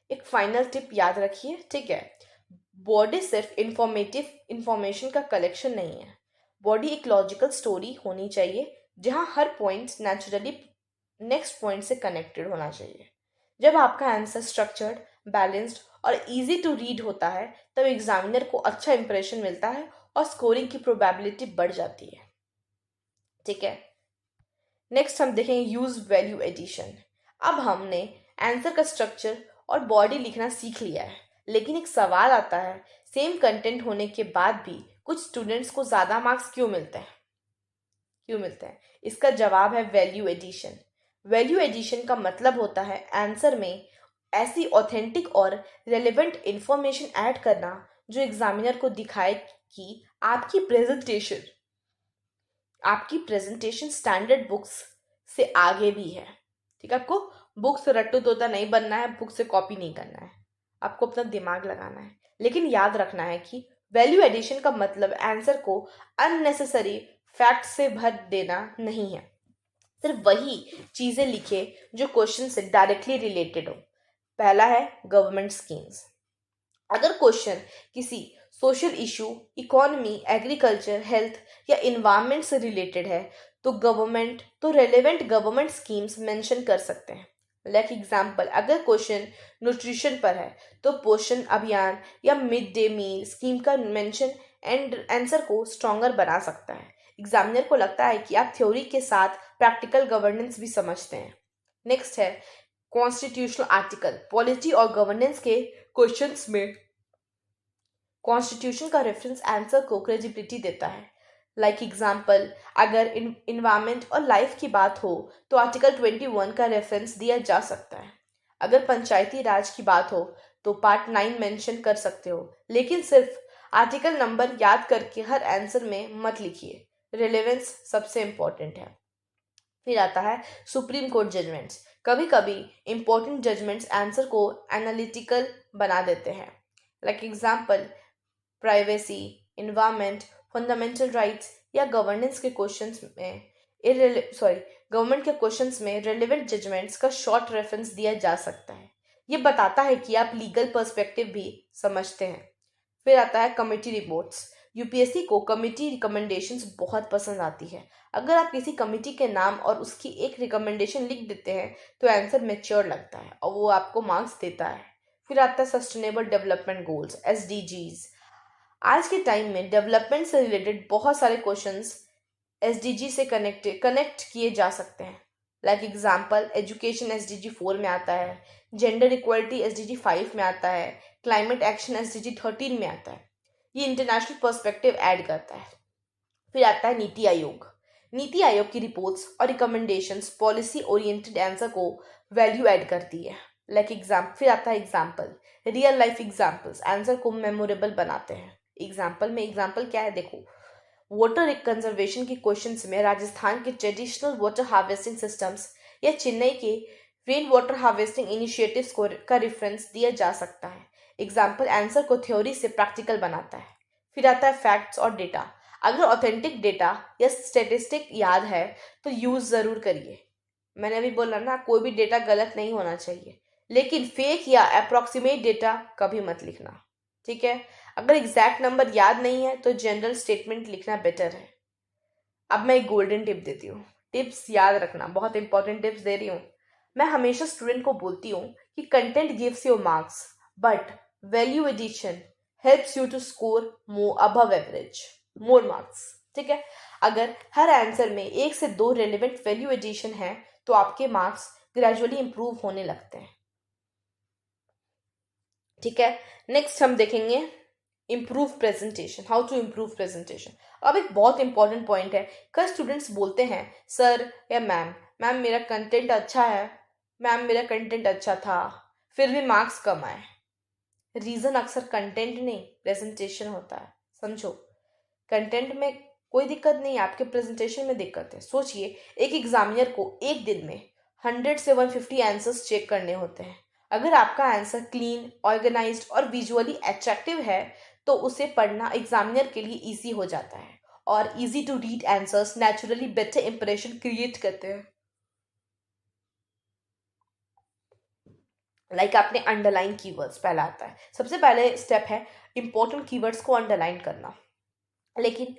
एक फाइनल टिप याद रखिए, ठीक है? बॉडी सिर्फ इंफॉर्मेशन का कलेक्शन नहीं है, बॉडी एक लॉजिकल स्टोरी होनी चाहिए जहां हर पॉइंट नेचुरली नेक्स्ट पॉइंट से कनेक्टेड होना चाहिए। जब आपका आंसर स्ट्रक्चर्ड, बैलेंस्ड और इजी टू रीड होता है तब एग्जामिनर को अच्छा इंप्रेशन मिलता है और स्कोरिंग की प्रोबेबिलिटी बढ़ जाती है, ठीक है? नेक्स्ट हम देखेंगे यूज वैल्यू एडिशन। अब हमने आंसर का स्ट्रक्चर और बॉडी लिखना सीख लिया है, लेकिन एक सवाल आता है, सेम कंटेंट होने के बाद भी कुछ स्टूडेंट्स को ज्यादा मार्क्स क्यों मिलते हैं? इसका जवाब है वैल्यू एडिशन। वैल्यू एडिशन का मतलब होता है आंसर में ऐसी ऑथेंटिक और रेलेवेंट इंफॉर्मेशन ऐड करना जो एग्जामिनर को दिखाए कि आपकी प्रेजेंटेशन स्टैंडर्ड बुक्स से आगे भी है, ठीक है? आपको बुक से रट्टू तोता नहीं बनना है, बुक से कॉपी नहीं करना है, आपको अपना दिमाग लगाना है। लेकिन याद रखना है कि वैल्यू एडिशन का मतलब आंसर को अननेसेसरी फैक्ट से भर देना नहीं है, सिर्फ वही चीजें लिखे जो क्वेश्चन से डायरेक्टली रिलेटेड हो। पहला है गवर्नमेंट स्कीम्स। अगर क्वेश्चन किसी social issue, economy, agriculture, health या इन्वायरमेंट से रिलेटेड है तो रेलेवेंट गवर्नमेंट स्कीम्स मेंशन कर सकते हैं। लाइक एग्जांपल अगर क्वेश्चन न्यूट्रिशन पर है तो पोषण अभियान या मिड डे मील स्कीम का मेंशन एंड आंसर को स्ट्रॉन्गर बना सकता है। एग्जामिनर को लगता है कि आप थ्योरी के साथ प्रैक्टिकल गवर्नेंस भी समझते हैं। नेक्स्ट है कॉन्स्टिट्यूशनल आर्टिकल। पॉलिटी और गवर्नेंस के क्वेश्चंस में कॉन्स्टिट्यूशन का रेफरेंस आंसर को क्रेडिबिलिटी देता है। लाइक एग्जाम्पल अगर इन्वायरमेंट और लाइफ की बात हो तो आर्टिकल 21 का रेफरेंस दिया जा सकता है। अगर पंचायती राज की बात हो तो पार्ट 9 मेंशन कर सकते हो, लेकिन सिर्फ आर्टिकल नंबर याद करके हर आंसर में मत लिखिए, रिलेवेंस सबसे इंपॉर्टेंट है। फिर आता है सुप्रीम कोर्ट जजमेंट्स। कभी कभी इंपॉर्टेंट जजमेंट्स आंसर को एनालिटिकल बना देते हैं। Like example privacy, environment, fundamental rights या गवर्नमेंट के क्वेश्चंस में रेलेवेंट जजमेंट्स का शॉर्ट रेफरेंस दिया जा सकता है। ये बताता है कि आप लीगल पर्सपेक्टिव भी समझते हैं। फिर आता है कमिटी रिपोर्ट्स। यूपीएससी को कमिटी रिकमेंडेशंस बहुत पसंद आती है। अगर आप किसी कमिटी के नाम और उसकी एक रिकमेंडेशन लिख देते हैं तो आंसर मैच्योर लगता है और वो आपको मार्क्स देता है। फिर आता है सस्टेनेबल डेवलपमेंट गोल्स, एसडीजीज। आज के टाइम में डेवलपमेंट से रिलेटेड बहुत सारे क्वेश्चंस एसडीजी से कनेक्ट किए जा सकते हैं। लाइक एग्जाम्पल एजुकेशन SDG 4 में आता है, जेंडर इक्वलिटी SDG 5 में आता है, क्लाइमेट एक्शन SDG 13 में आता है। ये इंटरनेशनल पर्सपेक्टिव ऐड करता है। फिर आता है नीति आयोग। नीति आयोग की रिपोर्ट्स और रिकमेंडेशंस पॉलिसी ओरिएंटेड आंसर को वैल्यू ऐड करती है। लाइक फिर आता है example, real life examples answer को मेमोरेबल बनाते हैं। एग्जाम्पल क्या है देखो, वाटर कंजर्वेशन के क्वेश्चंस में राजस्थान के ट्रेडिशनल वाटर हार्वेस्टिंग सिस्टम्स या चेन्नई के रेन वाटर हार्वेस्टिंग इनिशिएटिव्स का रेफरेंस दिया जा सकता है। एग्जाम्पल आंसर को थ्योरी से प्रैक्टिकल बनाता है। फिर आता है फैक्ट्स और डेटा। अगर ऑथेंटिक डेटा या स्टेटिस्टिक याद है तो यूज जरूर करिए। मैंने अभी बोला ना, कोई भी डेटा गलत नहीं होना चाहिए, लेकिन फेक या अप्रोक्सीमेट डेटा कभी मत लिखना, ठीक है। अगर एग्जैक्ट नंबर याद नहीं है तो जनरल स्टेटमेंट लिखना बेटर है। अब मैं एक गोल्डन टिप देती हूँ, टिप्स याद रखना, बहुत इंपॉर्टेंट टिप्स दे रही हूँ। मैं हमेशा स्टूडेंट को बोलती हूँ कि content gives you marks but value addition helps you to score above average more marks, ठीक है। अगर हर आंसर में 1 से 2 रेलिवेंट वैल्यू एडिशन है तो आपके मार्क्स ग्रेजुअली इंप्रूव होने लगते हैं, ठीक है। नेक्स्ट हम देखेंगे improve presentation, how to improve presentation. अब एक बहुत इंपॉर्टेंट पॉइंट है, कई स्टूडेंट्स बोलते हैं सर या मैम, मैम मेरा कंटेंट अच्छा है, मैम मेरा कंटेंट अच्छा था, फिर भी मार्क्स कम आए। रीज़न अक्सर कंटेंट नहीं प्रेजेंटेशन होता है, समझो। कंटेंट में कोई दिक्कत नहीं है, आपके प्रेजेंटेशन में दिक्कत है। सोचिए, एक एग्जामिनर को एक दिन में 100 से 150 आंसर्स चेक करने होते हैं। अगर आपका आंसर क्लीन, ऑर्गेनाइज्ड और विजुअली अट्रैक्टिव है तो उसे पढ़ना एग्जामिनर के लिए इजी हो जाता है, और easy to read answers naturally better impression create करते हैं। लाइक आपने अंडरलाइन कीवर्ड्स पहला आता है, सबसे पहले स्टेप है इंपॉर्टेंट कीवर्ड्स को अंडरलाइन करना। लेकिन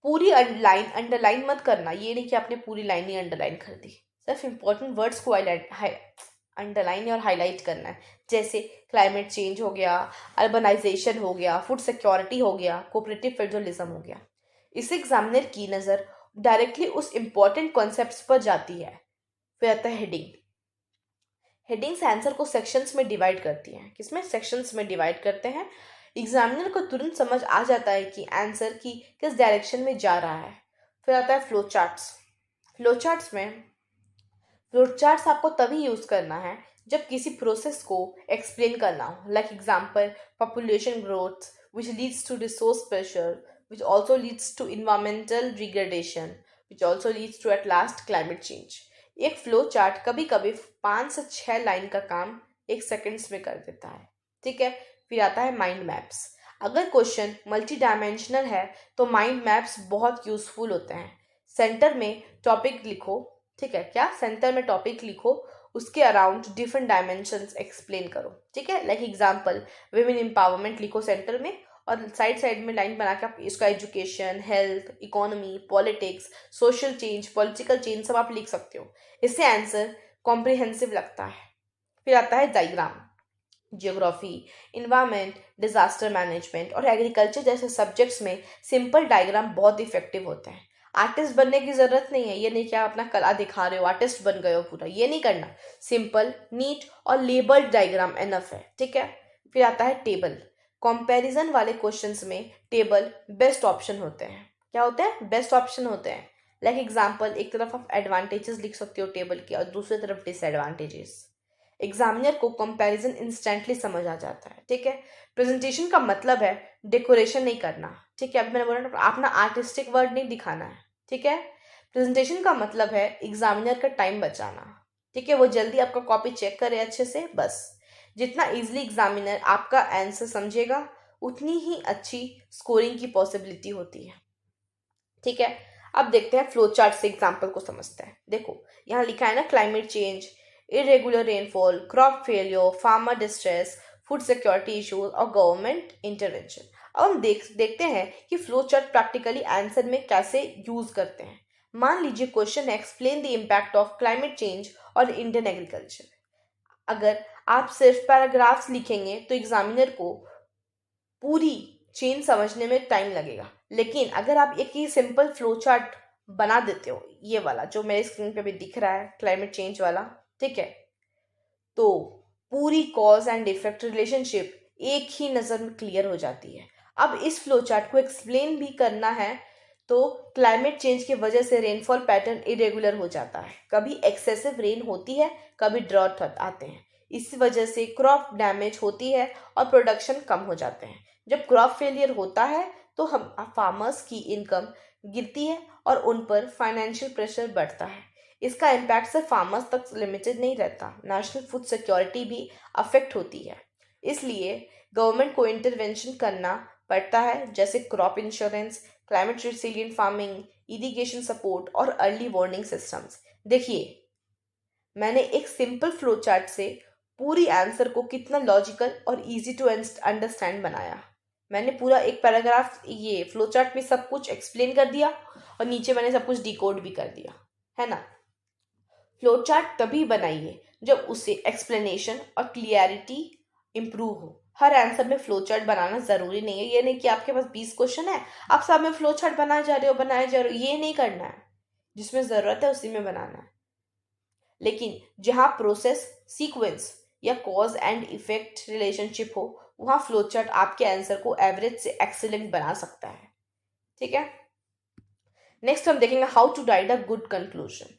पूरी लाइन अंडरलाइन मत करना, ये नहीं कि आपने पूरी लाइन ही अंडरलाइन कर दी, सिर्फ इंपॉर्टेंट वर्ड्स को अंडरलाइन और हाईलाइट करना है। जैसे क्लाइमेट चेंज हो गया, अर्बनाइजेशन हो गया, फूड सिक्योरिटी हो गया, कोऑपरेटिव फेडरलिज्म हो गया। इससे एग्जामिनर की नज़र डायरेक्टली उस इंपॉर्टेंट कॉन्सेप्ट्स पर जाती है। फिर आता है हेडिंग। हेडिंग्स आंसर को सेक्शंस में डिवाइड करती हैं। किसमें? सेक्शंस में डिवाइड करते हैं। एग्जामिनर को तुरंत समझ आ जाता है कि आंसर की किस डायरेक्शन में जा रहा है। फिर आता है फ्लो चार्ट्स। फ्लो चार्ट्स आपको तभी यूज करना है जब किसी प्रोसेस को एक्सप्लेन करना हो। Like example, population growth which leads to resource pressure which also leads to environmental degradation which also leads to at last climate change. एक फ्लो चार्ट कभी कभी 5 से 6 लाइन का काम 1 सेकेंड्स में कर देता है, ठीक है। फिर आता है माइंड मैप्स। अगर क्वेश्चन मल्टी डायमेंशनल है तो माइंड मैप्स बहुत यूजफुल होते हैं। सेंटर में टॉपिक लिखो, ठीक है, क्या सेंटर में टॉपिक लिखो, उसके अराउंड डिफरेंट डायमेंशंस एक्सप्लेन करो, ठीक है। लाइक एग्जांपल, विमेन एम्पावरमेंट लिखो सेंटर में, और साइड साइड में लाइन बना के आप इसका education, health, economy, politics, social change, political change सब आप लिख सकते हो। इससे आंसर कॉम्प्रिहेंसिव लगता है। फिर आता है diagram. Geography, environment, disaster management और एग्रीकल्चर जैसे सब्जेक्ट्स में सिंपल डायग्राम बहुत इफेक्टिव होते हैं। आर्टिस्ट बनने की जरूरत नहीं है, ये नहीं कि आप अपना कला दिखा रहे हो, आर्टिस्ट बन गए हो पूरा, ये नहीं करना। सिंपल, नीट और लेबल्ड डायग्राम एनफ है, ठीक है। फिर आता है टेबल। कंपैरिजन वाले क्वेश्चंस में टेबल बेस्ट ऑप्शन होते हैं। क्या होते हैं? बेस्ट ऑप्शन होते हैं। लाइक एग्जाम्पल, एक तरफ आप एडवांटेजेस लिख सकते हो टेबल के और दूसरी तरफ डिसएडवांटेजेस। एग्जामिनर को कंपैरिजन इंस्टेंटली समझ आ जाता है, ठीक है। प्रेजेंटेशन का मतलब है डेकोरेशन नहीं करना, ठीक है। अभी मैंने बोला ना, अपना आर्टिस्टिक वर्ड नहीं दिखाना है, ठीक है। प्रेजेंटेशन का मतलब है एग्जामिनर का टाइम बचाना, ठीक है। वो जल्दी आपका कॉपी चेक करे अच्छे से, बस। जितना इजीली एग्जामिनर आपका आंसर समझेगा उतनी ही अच्छी स्कोरिंग की पॉसिबिलिटी होती है, ठीक है। अब देखते हैं फ्लो चार्ट से एग्जाम्पल को समझते हैं। देखो, यहाँ लिखा है ना, climate change, irregular rainfall, crop failure, farmer distress, food security issues और गवर्नमेंट इंटरवेंशन। अब हम देखते हैं कि फ्लो चार्ट प्रैक्टिकली आंसर में कैसे यूज करते हैं। मान लीजिए क्वेश्चन है, explain the impact of climate change और इंडियन एग्रीकल्चर। अगर आप सिर्फ पैराग्राफ्स लिखेंगे तो एग्जामिनर को पूरी चेन समझने में टाइम लगेगा। लेकिन अगर आप एक ही सिंपल फ्लो चार्ट बना देते हो, ये वाला जो मेरे स्क्रीन पे भी दिख रहा है, क्लाइमेट चेंज वाला, ठीक है, तो पूरी कॉज एंड इफेक्ट रिलेशनशिप एक ही नज़र में क्लियर हो जाती है। अब इस फ्लो चार्ट को एक्सप्लेन भी करना है तो क्लाइमेट चेंज की वजह से रेनफॉल पैटर्न इरेगुलर हो जाता है, कभी एक्सेसिव रेन होती है, कभी ड्रॉट आते हैं, इस वजह से क्रॉप डैमेज होती है और प्रोडक्शन कम हो जाते हैं। जब क्रॉप फेलियर होता है तो हम फार्मर्स की इनकम गिरती है और उन पर फाइनेंशियल प्रेशर बढ़ता है। इसका इम्पैक्ट सिर्फ फार्मर्स तक लिमिटेड नहीं रहता, नेशनल फूड सिक्योरिटी भी अफेक्ट होती है। इसलिए गवर्नमेंट को इंटरवेंशन करना पड़ता है, जैसे crop insurance, climate resilient farming, irrigation support और अर्ली वार्निंग सिस्टम्स। देखिए, मैंने एक सिंपल फ्लो चार्ट से पूरी आंसर को कितना लॉजिकल और इजी टू अंडरस्टैंड बनाया। मैंने पूरा एक पैराग्राफ ये फ्लो चार्ट में सब कुछ एक्सप्लेन कर दिया और नीचे मैंने सब कुछ डिकोड भी कर दिया, है ना। फ्लो चार्ट तभी बनाइए जब उससे एक्सप्लेनेशन और क्लियरिटी इंप्रूव हो। हर आंसर में फ्लो चार्ट बनाना जरूरी नहीं है, ये नहीं कि आपके पास 20 क्वेश्चन है आप सब में फ्लो चार्ट बनाए जा रहे हो, ये नहीं करना है। जिसमें जरूरत है उसी में बनाना है। लेकिन जहां प्रोसेस, सीक्वेंस या कॉज एंड इफेक्ट रिलेशनशिप हो, वहां फ्लो चार्ट आपके आंसर को एवरेज से एक्सीलेंट बना सकता है, ठीक है। नेक्स्ट हम देखेंगे how to write a good conclusion.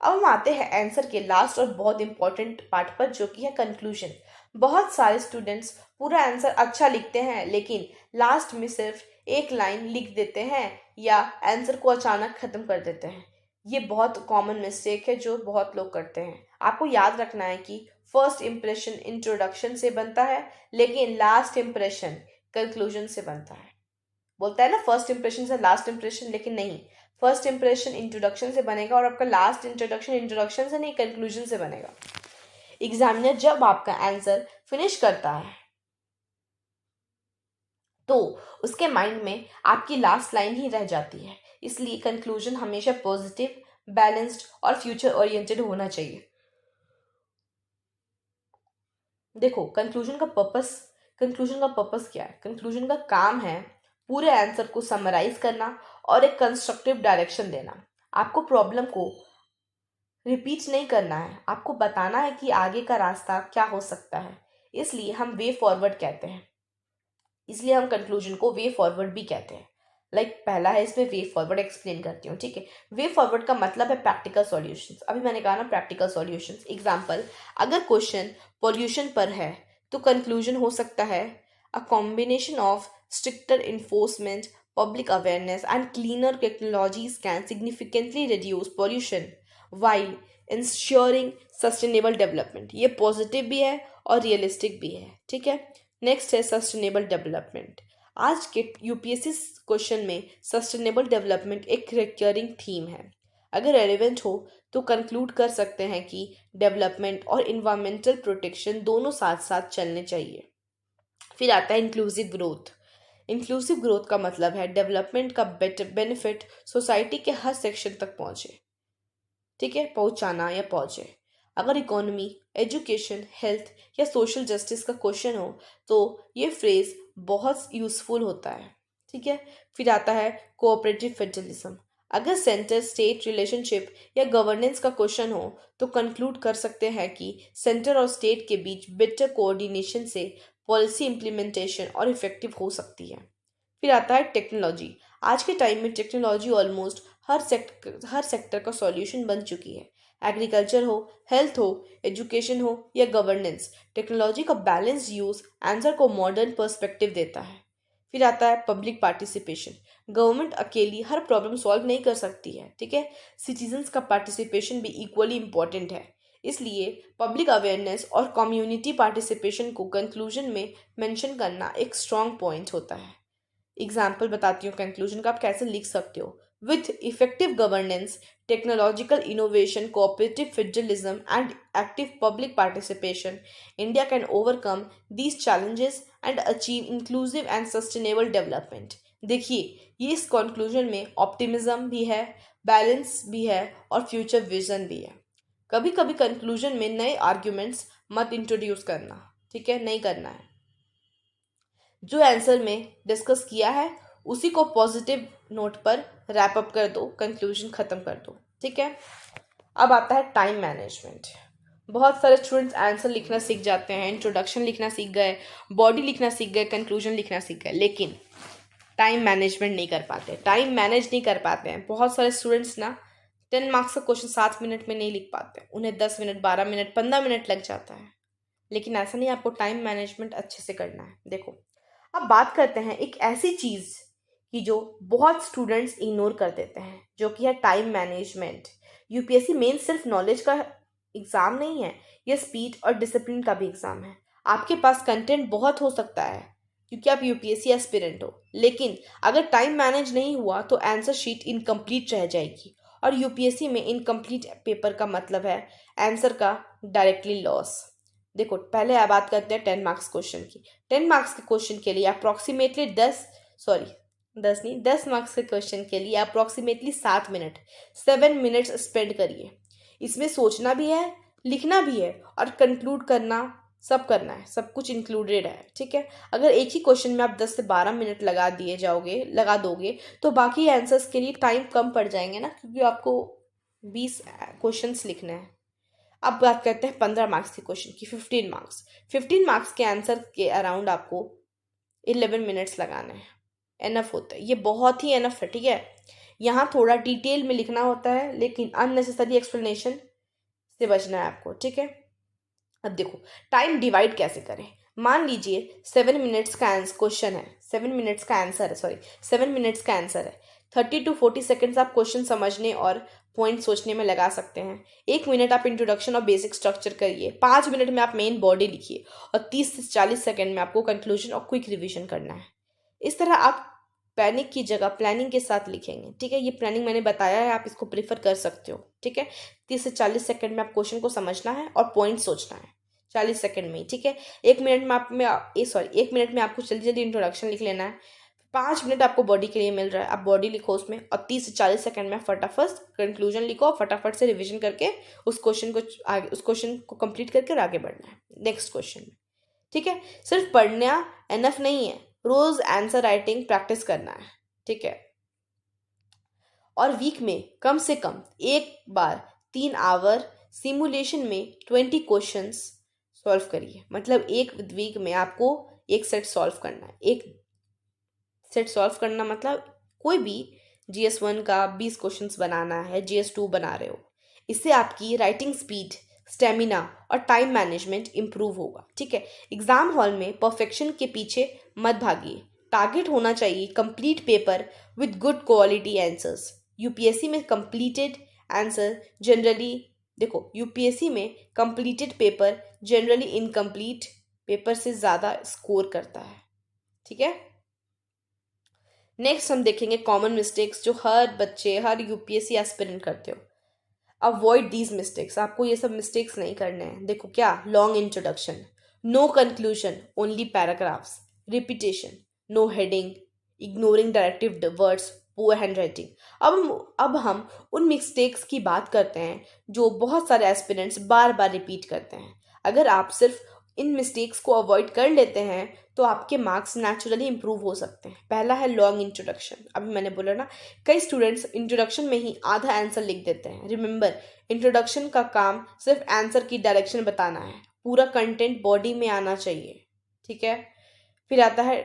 अब हम आते हैं आंसर के लास्ट और बहुत इंपॉर्टेंट पार्ट पर, जो कि है कंक्लूजन। बहुत सारे स्टूडेंट्स पूरा आंसर अच्छा लिखते हैं लेकिन लास्ट में सिर्फ एक लाइन लिख देते हैं या आंसर को अचानक खत्म कर देते हैं। ये बहुत कॉमन मिस्टेक है जो बहुत लोग करते हैं। आपको याद रखना है कि फर्स्ट इंप्रेशन इंट्रोडक्शन से बनता है लेकिन लास्ट इंप्रेशन कंक्लूजन से बनता है। बोलता है ना फर्स्ट इंप्रेशन से लास्ट इंप्रेशन, लेकिन नहीं, फर्स्ट इंप्रेशन इंट्रोडक्शन से बनेगा और आपका लास्ट इंट्रोडक्शन इंट्रोडक्शन से नहीं कंक्लूजन से बनेगा। एग्जामिनर जब आपका आंसर फिनिश करता है तो उसके माइंड में आपकी लास्ट लाइन ही रह जाती है, इसलिए कंक्लूजन हमेशा पॉजिटिव, बैलेंस्ड और फ्यूचर ओरिएंटेड होना चाहिए। देखो, कंक्लूजन का पर्पस क्या है? कंक्लूजन का काम है पूरे आंसर को समराइज करना और एक कंस्ट्रक्टिव डायरेक्शन देना। आपको प्रॉब्लम को रिपीट नहीं करना है, आपको बताना है कि आगे का रास्ता क्या हो सकता है। इसलिए हम वे फॉरवर्ड कहते हैं, इसलिए हम कंक्लूजन को वे फॉरवर्ड भी कहते हैं। पहला है इसमें वे फॉरवर्ड, एक्सप्लेन करती हूँ, ठीक है। वे फॉरवर्ड का मतलब है प्रैक्टिकल सॉल्यूशंस। अभी मैंने कहा ना प्रैक्टिकल सॉल्यूशंस। एग्जांपल, अगर क्वेश्चन पॉल्यूशन पर है तो कंक्लूजन हो सकता है a combination of stricter enforcement, public awareness and cleaner technologies can significantly reduce pollution while ensuring sustainable development. ये पॉजिटिव भी है और रियलिस्टिक भी है, ठीक है। नेक्स्ट है सस्टेनेबल डेवलपमेंट। आज के यूपीएससी क्वेश्चन में सस्टेनेबल डेवलपमेंट एक रिकरिंग थीम है। अगर रेलेवेंट हो तो कंक्लूड कर सकते हैं कि डेवलपमेंट और इन्वायरमेंटल प्रोटेक्शन दोनों साथ साथ चलने चाहिए। फिर आता है इंक्लूसिव ग्रोथ। इंक्लूसिव ग्रोथ का मतलब है डेवलपमेंट का बेनिफिट सोसाइटी के हर सेक्शन तक पहुंचे, ठीक है, पहुंचाना या पहुंचे। अगर इकोनॉमी, एजुकेशन, हेल्थ या सोशल जस्टिस का क्वेश्चन हो तो ये फ्रेज बहुत यूजफुल होता है, ठीक है। फिर आता है कोऑपरेटिव फेडरलिज्म। अगर सेंटर स्टेट रिलेशनशिप या गवर्नेंस का क्वेश्चन हो तो कंक्लूड कर सकते हैं कि सेंटर और स्टेट के बीच बेटर कोऑर्डिनेशन से पॉलिसी इंप्लीमेंटेशन और इफेक्टिव हो सकती है। फिर आता है टेक्नोलॉजी। आज के टाइम में टेक्नोलॉजी ऑलमोस्ट हर सेक्टर का सॉल्यूशन बन चुकी है। एग्रीकल्चर हो, हेल्थ हो, एजुकेशन हो या गवर्नेंस, टेक्नोलॉजी का बैलेंस यूज आंसर को मॉडर्न पर्सपेक्टिव देता है। फिर आता है पब्लिक पार्टिसिपेशन। गवर्नमेंट अकेली हर प्रॉब्लम सॉल्व नहीं कर सकती है, ठीक है। सिटीजन्स का पार्टिसिपेशन भी इक्वली इंपॉर्टेंट है। इसलिए पब्लिक अवेयरनेस और कम्युनिटी पार्टिसिपेशन को कंक्लूजन में मेंशन करना एक स्ट्रॉन्ग पॉइंट होता है। एग्जाम्पल बताती हूँ कंक्लूजन का आप कैसे लिख सकते हो। With effective governance, technological innovation, cooperative federalism and active public participation, India can overcome these challenges and achieve inclusive and sustainable development. देखिए, ये इस कंक्लूजन में ऑप्टिमिज्म भी है, बैलेंस भी है और फ्यूचर विजन भी है। कभी कभी कंक्लूजन में नए आर्ग्यूमेंट्स मत इंट्रोड्यूस करना, ठीक है, नहीं करना है। जो आंसर में डिस्कस किया है उसी को पॉजिटिव नोट पर रैप अप कर दो, कंक्लूजन ख़त्म कर दो। ठीक है, अब आता है टाइम मैनेजमेंट। बहुत सारे स्टूडेंट्स आंसर लिखना सीख जाते हैं, इंट्रोडक्शन लिखना सीख गए, बॉडी लिखना सीख गए, कंक्लूजन लिखना सीख गए, लेकिन टाइम मैनेजमेंट नहीं कर पाते, टाइम मैनेज नहीं कर पाते हैं। बहुत सारे स्टूडेंट्स ना 10 मार्क्स का क्वेश्चन 7 मिनट में नहीं लिख पाते, उन्हें 10 मिनट, 12 मिनट, 15 मिनट लग जाता है। लेकिन ऐसा नहीं, आपको टाइम मैनेजमेंट अच्छे से करना है। देखो, अब बात करते हैं एक ऐसी चीज़ की जो बहुत स्टूडेंट्स इग्नोर कर देते हैं, जो कि है टाइम मैनेजमेंट। यूपीएससी मेन सिर्फ नॉलेज का एग्ज़ाम नहीं है, यह स्पीड और डिसिप्लिन का भी एग्ज़ाम है। आपके पास कंटेंट बहुत हो सकता है क्योंकि आप यूपीएससी एस्पिरेंट हो, लेकिन अगर टाइम मैनेज नहीं हुआ तो आंसर शीट इनकम्प्लीट रह जाएगी। और यूपीएससी में इनकम्प्लीट पेपर का मतलब है आंसर का डायरेक्टली लॉस। देखो, पहले आप बात करते हैं 10 मार्क्स क्वेश्चन की। 10 मार्क्स के क्वेश्चन के लिए अप्रॉक्सीमेटली 10 मार्क्स के क्वेश्चन के लिए अप्रॉक्सीमेटली 7 मिनट, 7 मिनट्स स्पेंड करिए। इसमें सोचना भी है, लिखना भी है और कंक्लूड करना, सब करना है, सब कुछ इंक्लूडेड है। ठीक है, अगर एक ही क्वेश्चन में आप 10 से 12 मिनट लगा दोगे तो बाकी आंसर्स के लिए टाइम कम पड़ जाएंगे ना, क्योंकि आपको 20 क्वेश्चंस लिखने हैं। अब बात करते हैं 15 मार्क्स के क्वेश्चन की। 15 मार्क्स, 15 मार्क्स के आंसर के अराउंड आपको 11 मिनट्स लगाने हैं। एनफ होता है, ये बहुत ही एनफ है। ठीक है, यहाँ थोड़ा डिटेल में लिखना होता है, लेकिन अननेसेसरी एक्सप्लेनेशन से बचना है आपको। ठीक है, अब देखो टाइम डिवाइड कैसे करें। मान लीजिए 7 मिनट्स का क्वेश्चन है, 7 मिनट्स का आंसर है, सॉरी 7 मिनट्स का आंसर है। 30 to 40 सेकेंड्स आप क्वेश्चन समझने और पॉइंट सोचने में लगा सकते हैं। 1 मिनट आप इंट्रोडक्शन और बेसिक स्ट्रक्चर करिए, 5 मिनट में आप मेन बॉडी लिखिए और 30 से 40 सेकेंड में आपको कंक्लूजन और क्विक रिवीजन करना है। इस तरह आप पैनिक की जगह प्लानिंग के साथ लिखेंगे। ठीक है, ये प्लानिंग मैंने बताया है, आप इसको प्रेफर कर सकते हो। ठीक है, 30 से 40 सेकेंड में आप क्वेश्चन को समझना है और पॉइंट सोचना है, 40 सेकेंड में ही। ठीक है, 1 मिनट में आपको जल्दी जल्दी इंट्रोडक्शन लिख लेना है। 5 मिनट आपको बॉडी के लिए मिल रहा है, आप बॉडी लिखो उसमें, और 30 से 40 सेकेंड में फटाफट कंक्लूजन लिखो और फटाफट से रिवीजन करके उस क्वेश्चन को कंप्लीट करके और आगे बढ़ना है नेक्स्ट क्वेश्चन में। ठीक है, सिर्फ पढ़ना एनफ नहीं है, रोज आंसर राइटिंग प्रैक्टिस करना है। ठीक है, और वीक में कम से कम एक बार 3 आवर सिमुलेशन में 20 क्वेश्चंस सॉल्व करिए। मतलब एक वीक में आपको एक सेट सॉल्व करना है। एक सेट सॉल्व करना मतलब कोई भी GS1 का 20 क्वेश्चंस बनाना है, GS2 बना रहे हो। इससे आपकी राइटिंग स्पीड, स्टेमिना और टाइम मैनेजमेंट इंप्रूव होगा। ठीक है, एग्जाम हॉल में परफेक्शन के पीछे मत भागिए। टारगेट होना चाहिए complete paper with good quality answers. UPSC में कंप्लीटेड आंसर जनरली, देखो यूपीएससी में completed paper generally incomplete paper से ज़्यादा स्कोर करता है। ठीक है, नेक्स्ट हम देखेंगे कॉमन मिस्टेक्स जो हर बच्चे, हर यूपीएससी एस्पिरेंट करते हो। अवॉइड दीज मिस्टेक्स, आपको ये सब मिस्टेक्स नहीं करने हैं। देखो क्या, long introduction, no conclusion, only paragraphs, repetition, no heading, ignoring directive words, poor handwriting. अब हम उन मिस्टेक्स की बात करते हैं जो बहुत सारे एस्पिरेंट्स बार बार रिपीट करते हैं। अगर आप सिर्फ इन मिस्टेक्स को अवॉइड कर लेते हैं तो आपके मार्क्स नेचुरली इंप्रूव हो सकते हैं। पहला है लॉन्ग इंट्रोडक्शन। अभी मैंने बोला ना, कई स्टूडेंट्स इंट्रोडक्शन में ही आधा आंसर लिख देते हैं। रिमेंबर, इंट्रोडक्शन का काम सिर्फ आंसर की डायरेक्शन बताना है, पूरा कंटेंट बॉडी में आना चाहिए। ठीक है, फिर आता है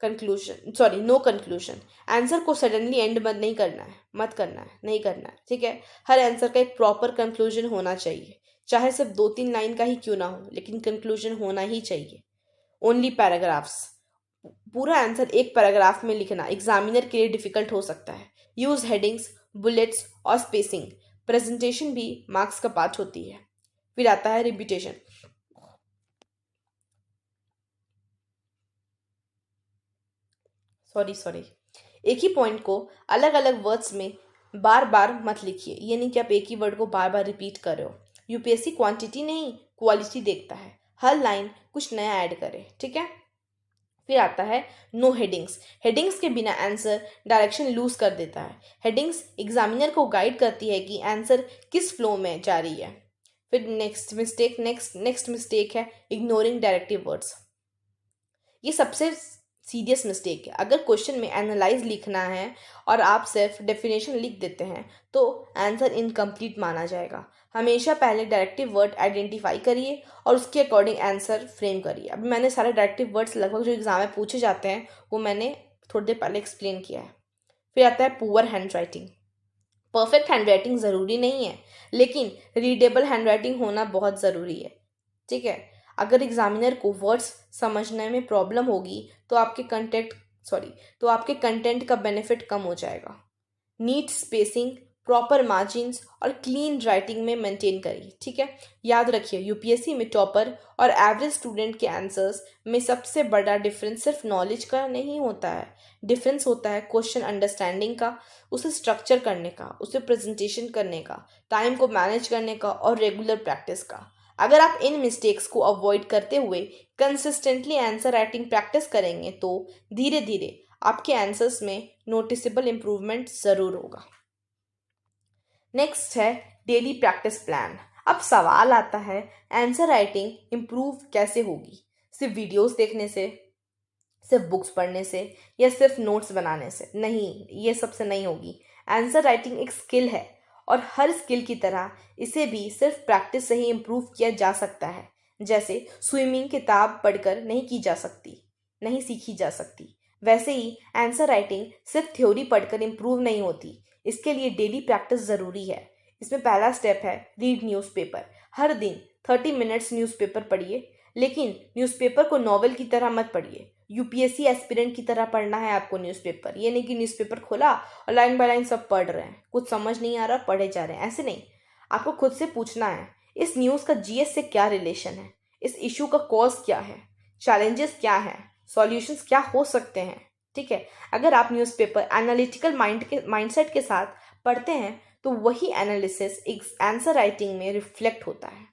conclusion, sorry no conclusion. Answer को सडनली एंड मत नहीं करना है, मत करना है, नहीं करना है। ठीक है, हर आंसर का एक प्रॉपर कंक्लूजन होना चाहिए, चाहे सिर्फ 2-3 लाइन का ही क्यों ना हो, लेकिन कंक्लूजन होना ही चाहिए। ओनली पैराग्राफ्स, पूरा आंसर एक पैराग्राफ में लिखना एग्जामिनर के लिए डिफिकल्ट हो सकता है। यूज हेडिंग्स, बुलेट्स और स्पेसिंग। प्रेजेंटेशन भी मार्क्स का पार्ट होती है। फिर आता है रिपीटेशन। सॉरी, एक ही पॉइंट को अलग अलग वर्ड्स में बार बार मत लिखिए। ये नहीं कि आप एक ही वर्ड को बार बार रिपीट कर रहे हो। यूपीएससी क्वांटिटी नहीं क्वालिटी देखता है, हर लाइन कुछ नया ऐड करे। ठीक है, फिर आता है नो हेडिंग्स। हेडिंग्स के बिना आंसर डायरेक्शन लूज कर देता है। हेडिंग्स एग्जामिनर को गाइड करती है कि आंसर किस फ्लो में जा रही है। फिर नेक्स्ट मिस्टेक है इग्नोरिंग डायरेक्टिव वर्ड्स। ये सबसे सीरियस मिस्टेक है। अगर क्वेश्चन में एनालाइज लिखना है और आप सिर्फ डेफिनेशन लिख देते हैं तो आंसर इनकम्प्लीट माना जाएगा। हमेशा पहले डायरेक्टिव वर्ड आइडेंटिफाई करिए और उसके अकॉर्डिंग आंसर फ्रेम करिए। अभी मैंने सारे डायरेक्टिव वर्ड्स लगभग जो एग्जाम में पूछे जाते हैं वो मैंने थोड़ी देर पहले एक्सप्लेन किया है। फिर आता है poor hand writing. Perfect hand writing ज़रूरी नहीं है, लेकिन रीडेबल हैंड राइटिंग होना बहुत ज़रूरी है। ठीक है, अगर एग्जामिनर को वर्ड्स समझने में प्रॉब्लम होगी तो आपके कंटेंट का बेनिफिट कम हो जाएगा। नीट स्पेसिंग, प्रॉपर मार्जिन्स और क्लीन राइटिंग में मेंटेन करिए। ठीक है, याद रखिए यूपीएससी में टॉपर और एवरेज स्टूडेंट के आंसर्स में सबसे बड़ा डिफरेंस सिर्फ नॉलेज का नहीं होता है। डिफरेंस होता है क्वेश्चन अंडरस्टैंडिंग का, उसे स्ट्रक्चर करने का, उसे प्रेजेंटेशन करने का, टाइम को मैनेज करने का और रेगुलर प्रैक्टिस का। अगर आप इन मिस्टेक्स को अवॉइड करते हुए कंसिस्टेंटली आंसर राइटिंग प्रैक्टिस करेंगे तो धीरे धीरे आपके आंसर्स में नोटिसेबल इम्प्रूवमेंट ज़रूर होगा। नेक्स्ट है डेली प्रैक्टिस प्लान। अब सवाल आता है आंसर राइटिंग इम्प्रूव कैसे होगी? सिर्फ वीडियोस देखने से, सिर्फ बुक्स पढ़ने से या सिर्फ नोट्स बनाने से? नहीं, ये सबसे नहीं होगी। आंसर राइटिंग एक स्किल है और हर स्किल की तरह इसे भी सिर्फ प्रैक्टिस से ही इम्प्रूव किया जा सकता है। जैसे स्विमिंग किताब पढ़कर नहीं सीखी जा सकती, वैसे ही आंसर राइटिंग सिर्फ थ्योरी पढ़कर इम्प्रूव नहीं होती। इसके लिए डेली प्रैक्टिस ज़रूरी है। इसमें पहला स्टेप है रीड न्यूज़पेपर। हर दिन 30 मिनट्स न्यूज़पेपर पढ़िए, लेकिन न्यूज़पेपर को नॉवेल की तरह मत पढ़िए। यूपीएससी एस्पिरेंट की तरह पढ़ना है आपको न्यूज़पेपर। ये नहीं कि न्यूज़पेपर खोला और लाइन बाय लाइन सब पढ़ रहे हैं, कुछ समझ नहीं आ रहा पढ़े जा रहे हैं, ऐसे नहीं। आपको खुद से पूछना है इस न्यूज़ का जीएस से क्या रिलेशन है, इस इशू का कॉज क्या है, चैलेंजेस क्या हैं, सॉल्यूशंस क्या हो सकते हैं। ठीक है, अगर आप न्यूज़पेपर एनालिटिकल माइंडसेट के साथ पढ़ते हैं तो वही एनालिसिस आंसर राइटिंग में रिफ्लेक्ट होता है।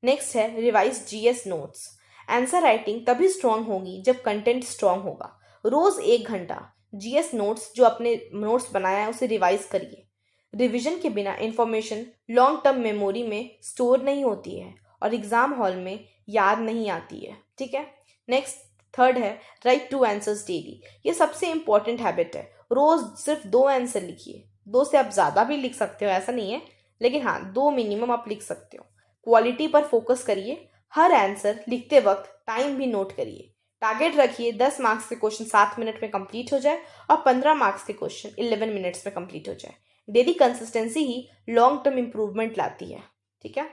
नेक्स्ट है revise GS notes. Answer writing तभी स्ट्रांग होगी जब कंटेंट स्ट्रांग होगा। रोज 1 घंटा जीएस नोट्स जो आपने नोट्स बनाया है उसे रिवाइज करिए। रिवीजन के बिना इंफॉर्मेशन लॉन्ग टर्म मेमोरी में स्टोर नहीं होती है और एग्जाम हॉल में याद नहीं आती है। ठीक है, नेक्स्ट थर्ड है राइट 2 आंसर्स डेली। ये सबसे इंपॉर्टेंट हैबिट है। रोज सिर्फ 2 आंसर लिखिए। 2 से आप ज़्यादा भी लिख सकते हो, ऐसा नहीं है, लेकिन हाँ 2 मिनिमम आप लिख सकते हो। क्वालिटी पर फोकस करिए। हर आंसर लिखते वक्त टाइम भी नोट करिए। टारगेट रखिए 10 मार्क्स के क्वेश्चन 7 मिनट में कंप्लीट हो जाए और 15 मार्क्स के क्वेश्चन 11 मिनट्स में कंप्लीट हो जाए। डेली कंसिस्टेंसी ही लॉन्ग टर्म इंप्रूवमेंट लाती है। ठीक है,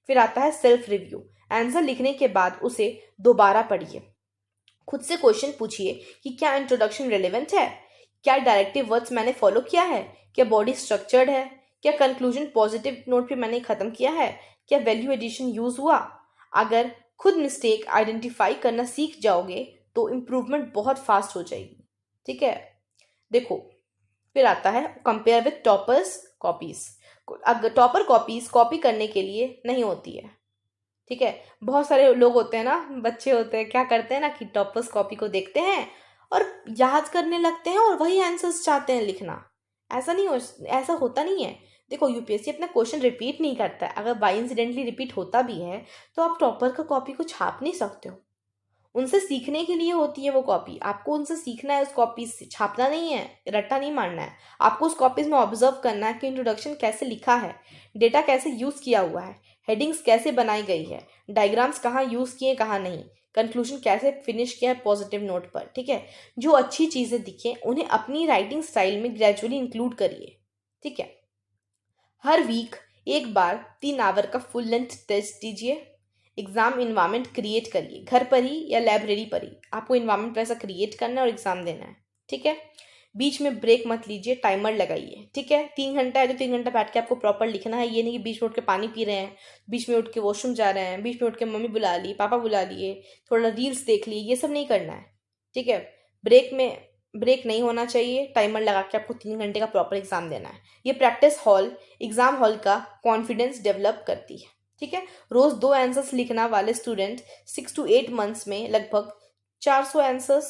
फिर आता है सेल्फ रिव्यू। आंसर लिखने के बाद उसे दोबारा पढ़िए। खुद से क्वेश्चन पूछिए कि क्या इंट्रोडक्शन रिलेवेंट है, क्या डायरेक्टिव वर्ड्स मैंने फॉलो किया है, क्या बॉडी स्ट्रक्चर्ड है, क्या कंक्लूजन पॉजिटिव नोट पे मैंने खत्म किया है, क्या वैल्यू एडिशन यूज हुआ। अगर खुद मिस्टेक आइडेंटिफाई करना सीख जाओगे तो इम्प्रूवमेंट बहुत फास्ट हो जाएगी। ठीक है, देखो फिर आता है कंपेयर विथ टॉपर्स कॉपीज। अगर टॉपर कॉपीज कॉपी करने के लिए नहीं होती है। ठीक है, बहुत सारे लोग होते हैं ना, बच्चे होते हैं, क्या करते हैं ना कि टॉपर्स कॉपी को देखते हैं और याद करने लगते हैं और वही आंसर्स चाहते हैं लिखना। ऐसा होता नहीं है। देखो यूपीएससी अपना क्वेश्चन रिपीट नहीं करता है। अगर बाई इंसिडेंटली रिपीट होता भी है तो आप टॉपर का कॉपी को छाप नहीं सकते हो। उनसे सीखने के लिए होती है वो कॉपी। आपको उनसे सीखना है, उस कॉपी से छापना नहीं है, रट्टा नहीं मारना है। आपको उस कॉपीज में ऑब्जर्व करना है कि इंट्रोडक्शन कैसे लिखा है, डेटा कैसे यूज़ किया हुआ है, हेडिंग्स कैसे बनाई गई है, डायग्राम्स कहाँ यूज़ किए कहाँ नहीं, कंक्लूजन कैसे फिनिश किया है पॉजिटिव नोट पर। ठीक है, जो अच्छी चीज़ें दिखें उन्हें अपनी राइटिंग स्टाइल में ग्रेजुअली इंक्लूड करिए। ठीक है, हर वीक एक बार 3 आवर का फुल लेंथ टेस्ट दीजिए। एग्जाम इन्वायरमेंट क्रिएट करिए, घर पर ही या लाइब्रेरी पर ही आपको इन्वायरमेंट वैसा क्रिएट करना है और एग्जाम देना है। ठीक है, बीच में ब्रेक मत लीजिए, टाइमर लगाइए। ठीक है, 3 घंटा है तो 3 घंटा बैठ के आपको प्रॉपर लिखना है। ये नहीं कि बीच में उठ के पानी पी रहे हैं, बीच में उठ के वॉशरूम जा रहे हैं, बीच में उठ के मम्मी बुला ली, पापा बुला लिए, थोड़ा रील्स देख लिए, ये सब नहीं करना है। ठीक है, ब्रेक नहीं होना चाहिए। टाइमर लगा के आपको 3 घंटे का प्रॉपर एग्जाम देना है। ये प्रैक्टिस एग्जाम हॉल का कॉन्फिडेंस डेवलप करती है। ठीक है, रोज 2 आंसर्स लिखना वाले स्टूडेंट 6 to 8 मंथ्स में लगभग 400 आंसर्स,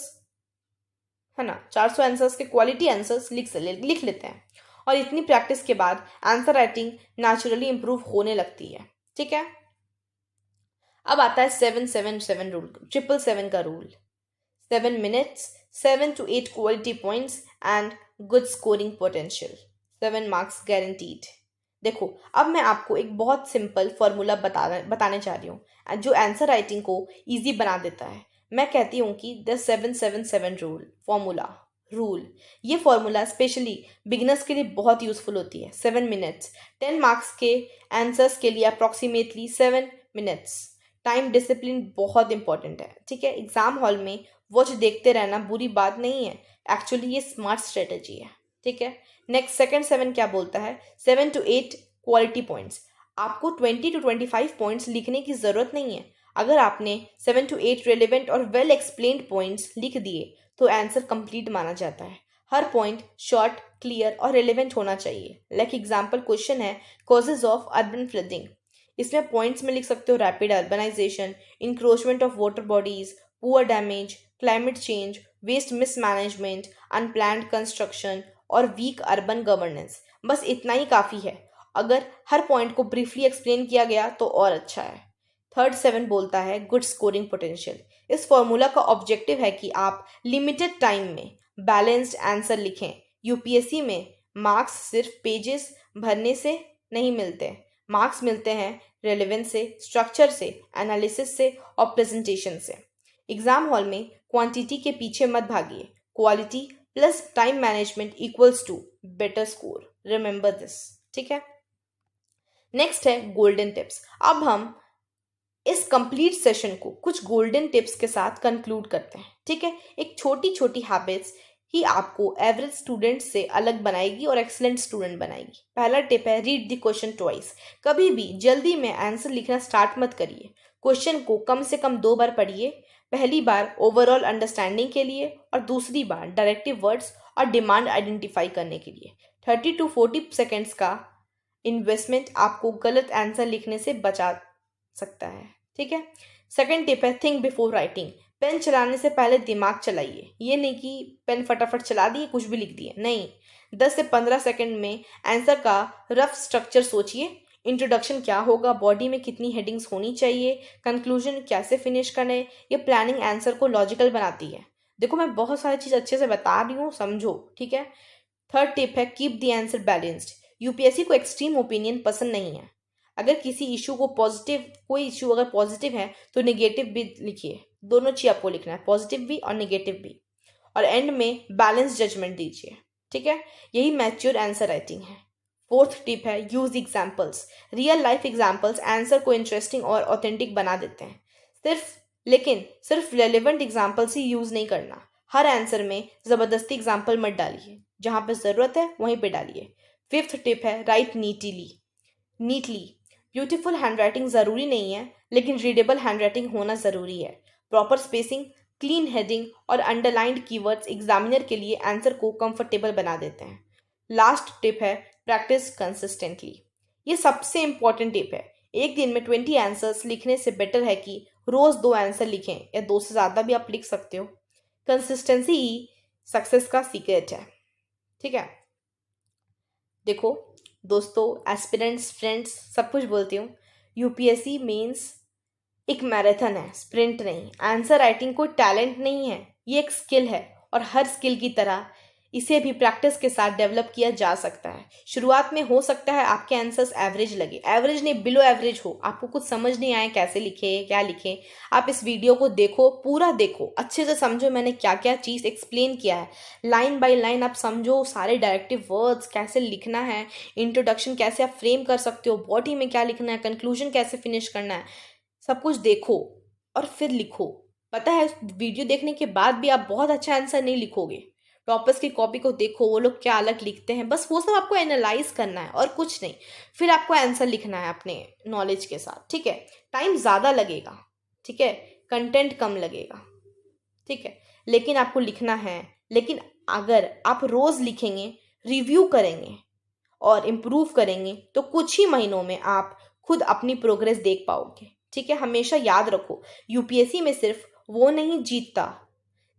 है ना, 400 आंसर्स के क्वालिटी आंसर्स लिख लेते हैं। और इतनी प्रैक्टिस के बाद आंसर राइटिंग नेचुरली इंप्रूव होने लगती है। ठीक है, अब आता है 7-7-7 रूल, 777 का rule. 7 minutes 7 to 8 quality points and good scoring potential. 7 marks guaranteed. देखो, अब मैं आपको एक बहुत सिंपल फॉर्मूला बताने जा रही हूँ जो आंसर राइटिंग को इजी बना देता है. मैं कहती हूँ कि द 7-7-7 रूल. ये फॉर्मूला स्पेशली बिगिनर्स के लिए बहुत यूजफुल होती है. 7 मिनट्स, 10 मार्क्स के आंसर्स के लिए अप्रॉक्सीमेटली 7 मिनट्स. टाइम डिसिप्लिन बहुत इंपॉर्टेंट है. ठीक है, एग्जाम हॉल में वॉच देखते रहना बुरी बात नहीं है. एक्चुअली ये स्मार्ट स्ट्रेटेजी है. ठीक है, नेक्स्ट सेकंड 7 क्या बोलता है? 7 to 8 क्वालिटी पॉइंट्स. आपको 20 to 25 पॉइंट्स लिखने की जरूरत नहीं है. अगर आपने 7 to 8 रेलिवेंट और वेल एक्सप्लेन्ड पॉइंट्स लिख दिए तो आंसर कंप्लीट माना जाता है. हर पॉइंट शॉर्ट, क्लियर और रेलिवेंट होना चाहिए. लाइक एग्जाम्पल क्वेश्चन है कॉजेज ऑफ अर्बन फ्लडिंग. इसमें पॉइंट्स में लिख सकते हो rapid urbanisation, encroachment of water bodies, poor damage, climate change, waste mismanagement, unplanned construction और वीक अर्बन गवर्नेंस. बस इतना ही काफ़ी है. अगर हर पॉइंट को ब्रीफली एक्सप्लेन किया गया तो और अच्छा है. थर्ड 7 बोलता है गुड स्कोरिंग पोटेंशियल. इस फॉर्मूला का ऑब्जेक्टिव है कि आप लिमिटेड टाइम में बैलेंस्ड आंसर लिखें. यूपीएससी में मार्क्स सिर्फ पेजेस भरने से नहीं मिलते. मार्क्स मिलते हैं रेलेवेंस से, स्ट्रक्चर से, एनालिसिस से और प्रेजेंटेशन से. एग्जाम हॉल में क्वांटिटी के पीछे मत भागिए. Quality plus time management equals to better score. Remember this. ठीक है, नेक्स्ट है गोल्डन टिप्स. अब हम इस कंप्लीट सेशन को कुछ गोल्डन टिप्स के साथ कंक्लूड करते हैं. ठीक है, एक छोटी छोटी हैबिट्स ही आपको एवरेज स्टूडेंट से अलग बनाएगी और एक्सीलेंट स्टूडेंट बनाएगी. पहला टिप है रीड द क्वेश्चन ट्वाइस. कभी भी जल्दी में आंसर लिखना स्टार्ट मत करिए. क्वेश्चन को कम से कम 2 बार पढ़िए. पहली बार ओवरऑल अंडरस्टैंडिंग के लिए और दूसरी बार डायरेक्टिव वर्ड्स और डिमांड आइडेंटिफाई करने के लिए. 30 to 40 सेकेंड्स का इन्वेस्टमेंट आपको गलत आंसर लिखने से बचा सकता है. ठीक है, सेकंड टिप है थिंक बिफोर राइटिंग. पेन चलाने से पहले दिमाग चलाइए. ये नहीं कि पेन फटाफट चला दिए कुछ भी लिख दिए. नहीं, 10 से 15 सेकंड में आंसर का रफ स्ट्रक्चर सोचिए. इंट्रोडक्शन क्या होगा, बॉडी में कितनी हेडिंग्स होनी चाहिए, कंक्लूजन कैसे फिनिश करें. ये प्लानिंग आंसर को लॉजिकल बनाती है. देखो, मैं बहुत सारी चीज़ अच्छे से बता रही हूँ, समझो. ठीक है, थर्ड टिप है keep the answer balanced. UPSC को एक्सट्रीम ओपिनियन पसंद नहीं है. अगर किसी इशू को कोई इशू अगर पॉजिटिव है तो नेगेटिव भी लिखिए. दोनों चीज आपको लिखना है, पॉजिटिव भी और नेगेटिव भी. और एंड में बैलेंस जजमेंट दीजिए. ठीक है, यही मैच्योर आंसर राइटिंग है. फोर्थ टिप है use examples. Real life examples answer को इंटरेस्टिंग और ऑथेंटिक बना देते हैं. लेकिन सिर्फ रेलिवेंट एग्जाम्पल्स ही यूज नहीं करना. हर आंसर में जबरदस्ती एग्जाम्पल मत डालिए. जहां पर जरूरत है वहीं पे डालिए. फिफ्थ टिप है राइट नीटली. ब्यूटीफुल हैंडराइटिंग ज़रूरी नहीं है, लेकिन रीडेबल हैंडराइटिंग होना ज़रूरी है. प्रॉपर स्पेसिंग, क्लीन हेडिंग और अंडरलाइंड कीवर्ड्स एग्जामिनर के लिए आंसर को कंफर्टेबल बना देते हैं. लास्ट टिप है प्रैक्टिस कंसिस्टेंटली. ये सबसे इंपॉर्टेंट टिप है. एक दिन में 20 आंसर्स लिखने से बेटर है कि रोज़ 2 आंसर लिखें, या 2 से ज़्यादा भी आप लिख सकते हो. कंसिस्टेंसी ही सक्सेस का सीक्रेट है. ठीक है, देखो दोस्तों, एस्पिरेंट्स, फ्रेंड्स, सब कुछ बोलती हूँ. यूपीएससी मेंस एक मैराथन है, स्प्रिंट नहीं. आंसर राइटिंग कोई टैलेंट नहीं है, ये एक स्किल है. और हर स्किल की तरह इसे भी प्रैक्टिस के साथ डेवलप किया जा सकता है. शुरुआत में हो सकता है आपके आंसर्स एवरेज लगे, एवरेज नहीं बिलो एवरेज हो, आपको कुछ समझ नहीं आए कैसे लिखे क्या लिखे. आप इस वीडियो को देखो, पूरा देखो, अच्छे से समझो मैंने क्या क्या चीज़ एक्सप्लेन किया है. लाइन बाय लाइन आप समझो सारे डायरेक्टिव वर्ड्स कैसे लिखना है, इंट्रोडक्शन कैसे आप फ्रेम कर सकते हो, बॉडी में क्या लिखना है, कंक्लूजन कैसे फिनिश करना है. सब कुछ देखो और फिर लिखो. पता है वीडियो देखने के बाद भी आप बहुत अच्छा आंसर नहीं लिखोगे. टॉपर्स की कॉपी को देखो, वो लोग क्या अलग लिखते हैं, बस वो सब आपको एनालाइज करना है और कुछ नहीं. फिर आपको आंसर लिखना है अपने नॉलेज के साथ. ठीक है, टाइम ज़्यादा लगेगा. ठीक है, कंटेंट कम लगेगा. ठीक है, लेकिन आपको लिखना है. लेकिन अगर आप रोज़ लिखेंगे, रिव्यू करेंगे और इम्प्रूव करेंगे तो कुछ ही महीनों में आप खुद अपनी प्रोग्रेस देख पाओगे. ठीक है, हमेशा याद रखो यूपीएससी में सिर्फ वो नहीं जीतता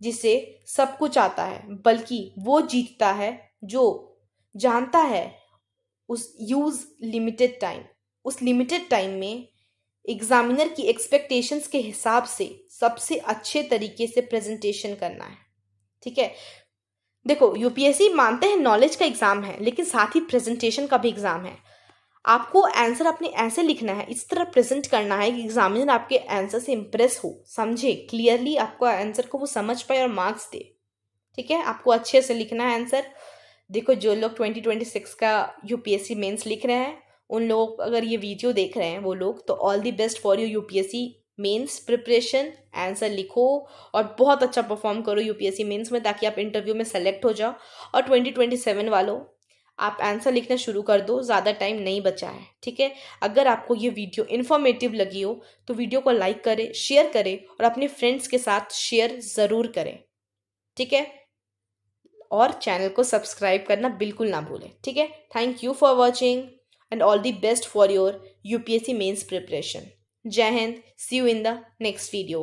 जिसे सब कुछ आता है, बल्कि वो जीतता है जो जानता है उस लिमिटेड टाइम में एग्जामिनर की एक्सपेक्टेशंस के हिसाब से सबसे अच्छे तरीके से प्रेजेंटेशन करना है. ठीक है। देखो, यूपीएससी मानते हैं नॉलेज का एग्जाम है, लेकिन साथ ही प्रेजेंटेशन का भी एग्जाम है। आपको आंसर अपने ऐसे लिखना है, इस तरह प्रेजेंट करना है कि एग्जामिनर आपके आंसर से इंप्रेस हो, समझे क्लियरली, आपको आंसर को वो समझ पाए और मार्क्स दे। ठीक है, आपको अच्छे से लिखना है आंसर। देखो, जो लोग 2026 का यूपीएससी मेंस लिख रहे हैं, उन लोग अगर ये वीडियो देख रहे हैं वो लोग, तो all the best for your UPSC mains preparation. Answer लिखो और बहुत अच्छा परफॉर्म करो यूपीएससी मेंस में, ताकि आप इंटरव्यू में सेलेक्ट हो जाओ। और 2027 वालों, आप आंसर लिखना शुरू कर दो, ज़्यादा टाइम नहीं बचा है। ठीक है, अगर आपको ये वीडियो इन्फॉर्मेटिव लगी हो तो वीडियो को लाइक करें, शेयर करें और अपने फ्रेंड्स के साथ शेयर ज़रूर करें। ठीक है, और चैनल को सब्सक्राइब करना बिल्कुल ना भूलें। ठीक है, thank you for watching and all the best for your UPSC mains preparation. Jai Hind, see you in the next video.